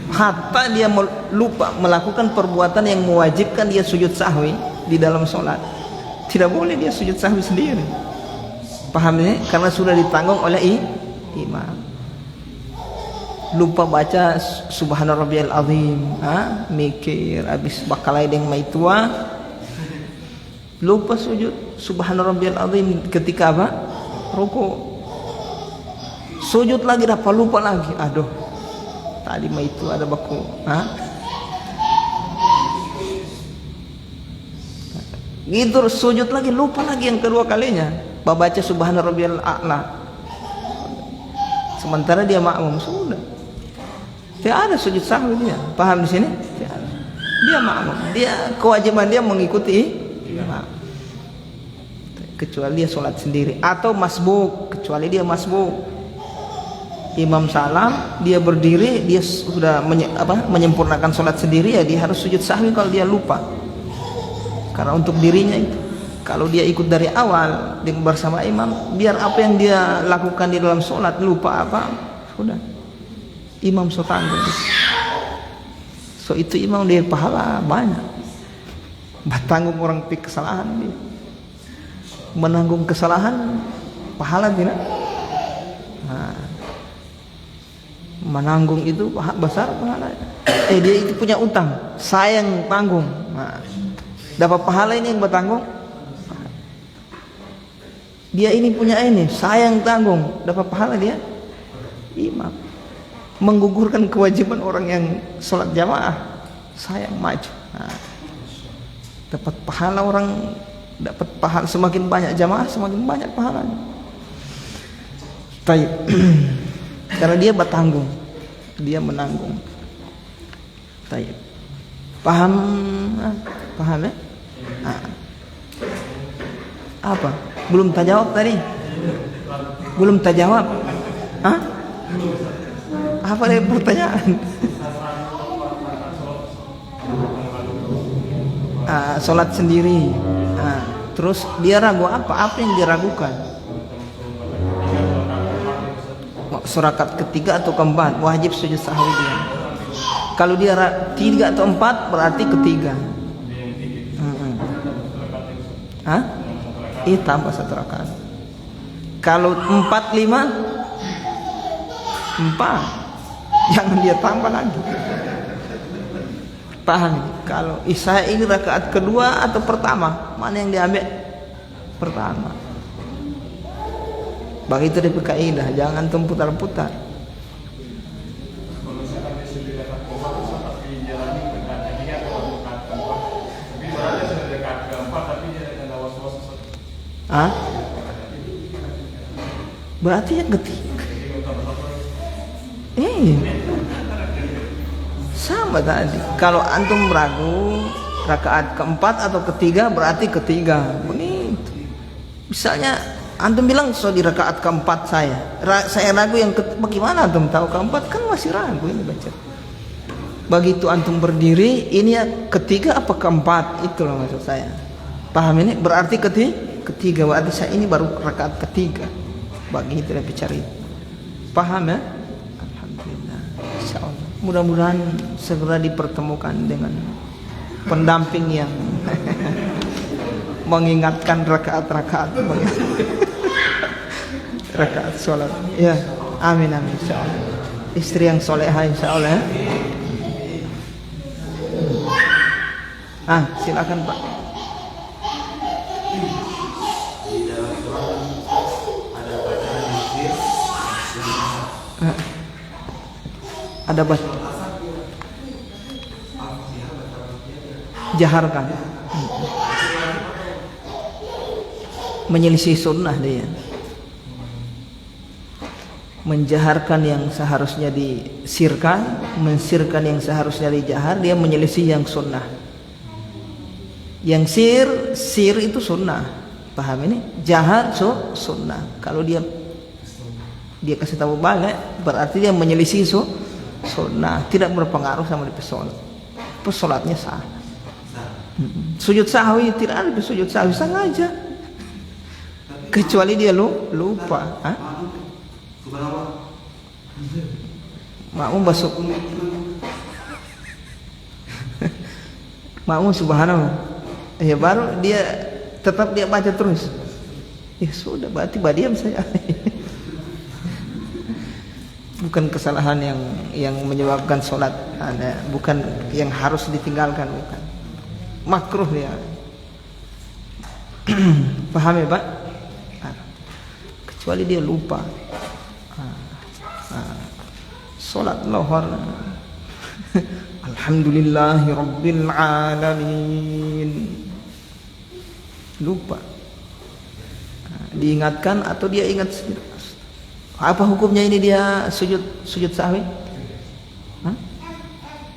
Hatta dia lupa melakukan perbuatan yang mewajibkan dia sujud sahwi di dalam sholat, tidak boleh dia sujud sahwi sendiri. Paham ini? Karena sudah ditanggung oleh imam. lupa baca subhana rabbiyal azim, mikir habis bakalai dengan mai tua, lupa sujud subhana rabbiyal azim ketika apa? Ruku. Sujud lagi dapat lupa lagi. Aduh, tadi mai tua ada baku, gitu sujud lagi lupa lagi yang kedua kalinya baca subhana rabbiyal a'la, sementara dia makmum sudah tidak ada sujud sahwi dia. Paham di sini? Tidak ada. Dia makmum, dia kewajiban dia mengikuti imam, kecuali dia sholat sendiri atau masbuk. Kecuali dia masbuk, imam salam dia berdiri, dia sudah menyempurnakan sholat sendiri, ya dia harus sujud sahwi kalau dia lupa. Karena untuk dirinya itu, kalau dia ikut dari awal bersama imam, biar apa yang dia lakukan di dalam sholat lupa apa, sudah imam so tanggung. So itu imam dia pahala banyak, tanggung orang kesalahan dia. Menanggung kesalahan pahala tidak? Menanggung itu besar pahala. Dia itu punya utang, sayang tanggung. Dapat pahala ini yang bertanggung. Dia ini punya ini, sayang tanggung, dapat pahala dia. Imam menggugurkan kewajiban orang yang sholat jamaah, sayang maju. Dapat pahala orang, dapat pahala semakin banyak jamaah semakin banyak pahalanya. Taib. Karena dia bertanggung, dia menanggung. Taib. Paham? Paham ya? Apa? Belum terjawab tadi? Belum terjawab? Apa dari pertanyaan? Sholat sendiri. Terus dia ragu apa? Apa yang diragukan? Rakaat ketiga atau keempat wajib sujud sahwi dia. Kalau dia 3 atau 4 berarti ketiga. Tambah 1 rakaat. Kalau 4, 5, 4, jangan dia tambah lagi. Paham? Kalau isya ini rakaat kedua atau pertama, mana yang diambil? Pertama. Begitu dari kaidah, jangan putar-putar. Berarti yang ketiga. Sama tadi. Kalau antum ragu rakaat keempat atau ketiga berarti ketiga. Begitu. Misalnya antum bilang so di rakaat keempat saya ragu yang bagaimana antum tahu keempat? Kan masih ragu ini baca. Begitu antum berdiri ini ya ketiga apa keempat, itulah maksud saya. Paham ini? Berarti ketiga berarti saya ini baru rakaat ketiga. Begitu dia bicara. Paham ya? Alhamdulillah. Insyaallah. Mudah-mudahan segera dipertemukan dengan pendamping yang mengingatkan rakaat-rakaat rakaat sholat. Ya, amin amin insyaallah. Istri yang solehah insyaallah. Silakan Pak. Ada baca jaharkan, menyelisih sunnah dia, menjaharkan yang seharusnya disirkan, mensirkan yang seharusnya dijahar, dia menyelisih yang sunnah. Yang sir itu sunnah, paham ini? Jahar sunnah. Kalau dia kasih tahu balik, berarti dia menyelisih sunnah, tidak berpengaruh sama di pesolat. Pesolatnya sah. Sujud sahwi tidak ada sujud sahwi, sengaja. Kecuali dia lupa. Makmum basuk. Makmum subhanallah. Ya baru dia tetap dia baca terus. Ya sudah berarti badiam saya. bukan kesalahan yang menyebabkan sholat, bukan yang harus ditinggalkan, bukan. Makruh dia. Paham ya Pak? Kecuali dia lupa. Sholat lohor. Alhamdulillahi Rabbil Alamin. Lupa. Diingatkan atau dia ingat sendiri. Apa hukumnya ini dia sujud sahwi?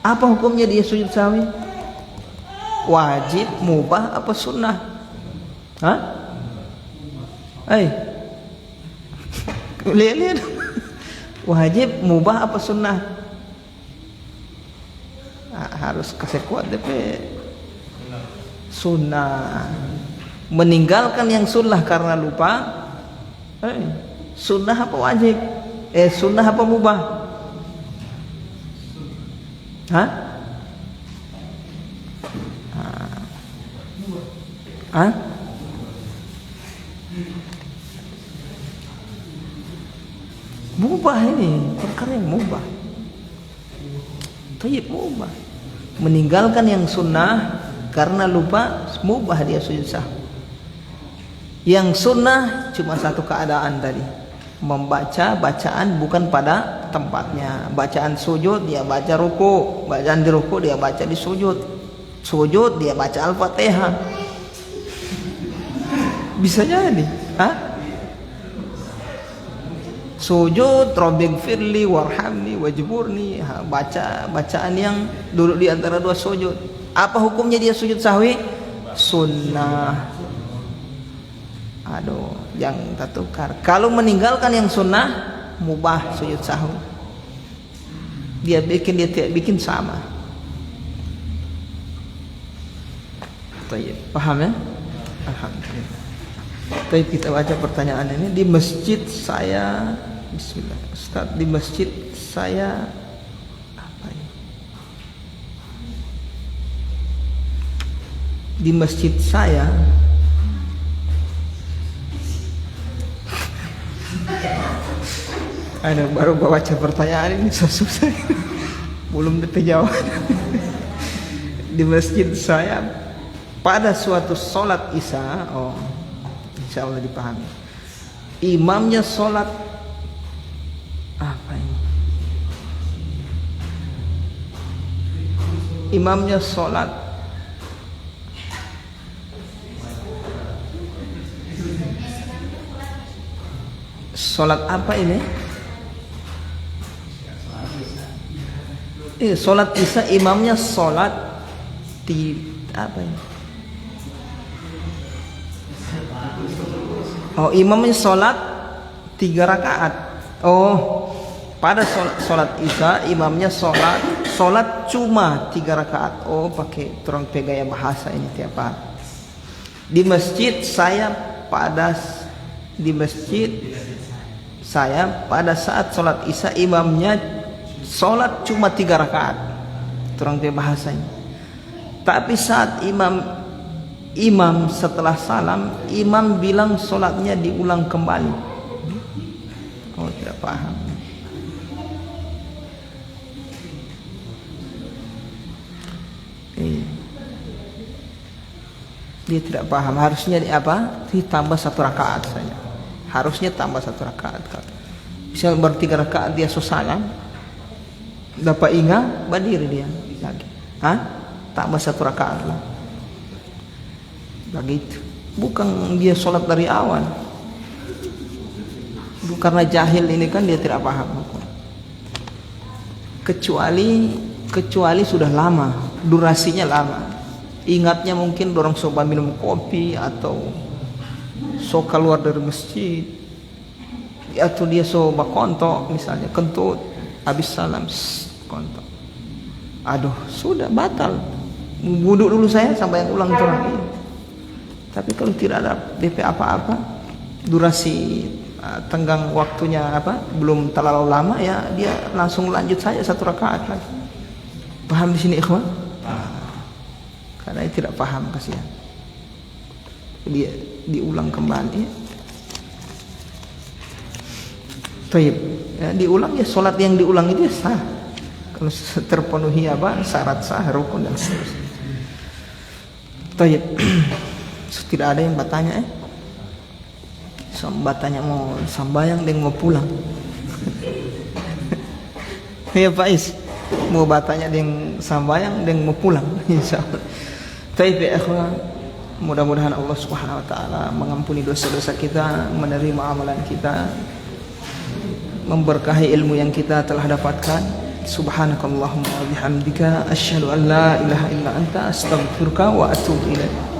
Apa hukumnya dia sujud sahwi? Wajib, mubah, apa sunnah? Lihat. Wajib, mubah, apa sunnah? Harus kasih kuat DP. Sunnah. Meninggalkan yang sunnah karena lupa. Sunnah apa wajib? Sunnah apa mubah? Mubah ini, perkara yang mubah. Tayyib mubah. Meninggalkan yang sunnah karena lupa, mubah dia sujud sahwi. Yang sunnah cuma satu keadaan tadi, membaca bacaan bukan pada tempatnya. Bacaan sujud dia baca ruku, bacaan di ruku dia baca di sujud, sujud dia baca Al-Fatihah. Bisa jadi, sujud Rabbighfirli warhamni wajburni, baca bacaan yang duduk di antara dua sujud. Apa hukumnya dia sujud sahwi? Sunnah. Aduh, yang tertukar. Kalau meninggalkan yang sunnah, mubah sujud sahwi. Dia tidak bikin sama. Baik, paham ya? Alhamdulillah. Baik, kita baca pertanyaan ini. Di masjid saya, bismillah, Ustaz, di masjid saya apa ini? Di masjid saya baru baca pertanyaan ini susah. Belum terjawab. Di masjid saya pada suatu sholat isya, insya Allah dipahami. Imamnya sholat apa ini? Imamnya sholat apa ini? Sholat isya, imamnya sholat apa ini? Imamnya sholat 3 rakaat. Pada sholat isya imamnya sholat cuma 3 rakaat. Pakai terang gaya bahasa ini tiap hari. Di masjid saya pada saat sholat isya imamnya sholat cuma 3 rakaat. Terang dia bahasanya. Tapi saat imam setelah salam, imam bilang sholatnya diulang kembali. Tidak paham. Dia tidak paham. Harusnya ditambah 1 rakaat saja. Harusnya tambah 1 rakaat. Misal baru 3 rakaat dia salam, dapat ingat berdiri dia lagi. Tambah 1 rakaat lah. Begitu. Bukan dia sholat dari awal. Karena jahil ini kan dia tidak paham. Kecuali sudah lama, durasinya lama. Ingatnya mungkin dorong coba minum kopi atau keluar dari masjid, atau dia coba kontok misalnya, kentut habis salam kontok. Aduh, sudah batal. Wudhu dulu saya sampai yang ulang turun. Tapi kalau tidak ada DP apa-apa, durasi tenggang waktunya belum terlalu lama, ya dia langsung lanjut saja 1 rakaat lagi. Paham di sini ikhwan? Karena dia tidak paham, kasihan. Dia diulang kembali. Baik. Ya, diulang ya, sholat yang diulang itu ya sah. Kalau terpenuhi apa syarat sah, rukun dan seterusnya. Tayyib. Tidak ada yang bertanya bertanya mau sambayang dan mau pulang. Ya Pak Is, mau bertanya dengan sambayang dan mau pulang, insyaallah. Tayyib ya ikhwan, mudah-mudahan Allah Subhanahu wa taala mengampuni dosa-dosa kita, menerima amalan kita, memberkahi ilmu yang kita telah dapatkan. Subhanakallahumma wa bihamdika asyhadu an la ilaha illa anta astaghfiruka wa atubu ilaik.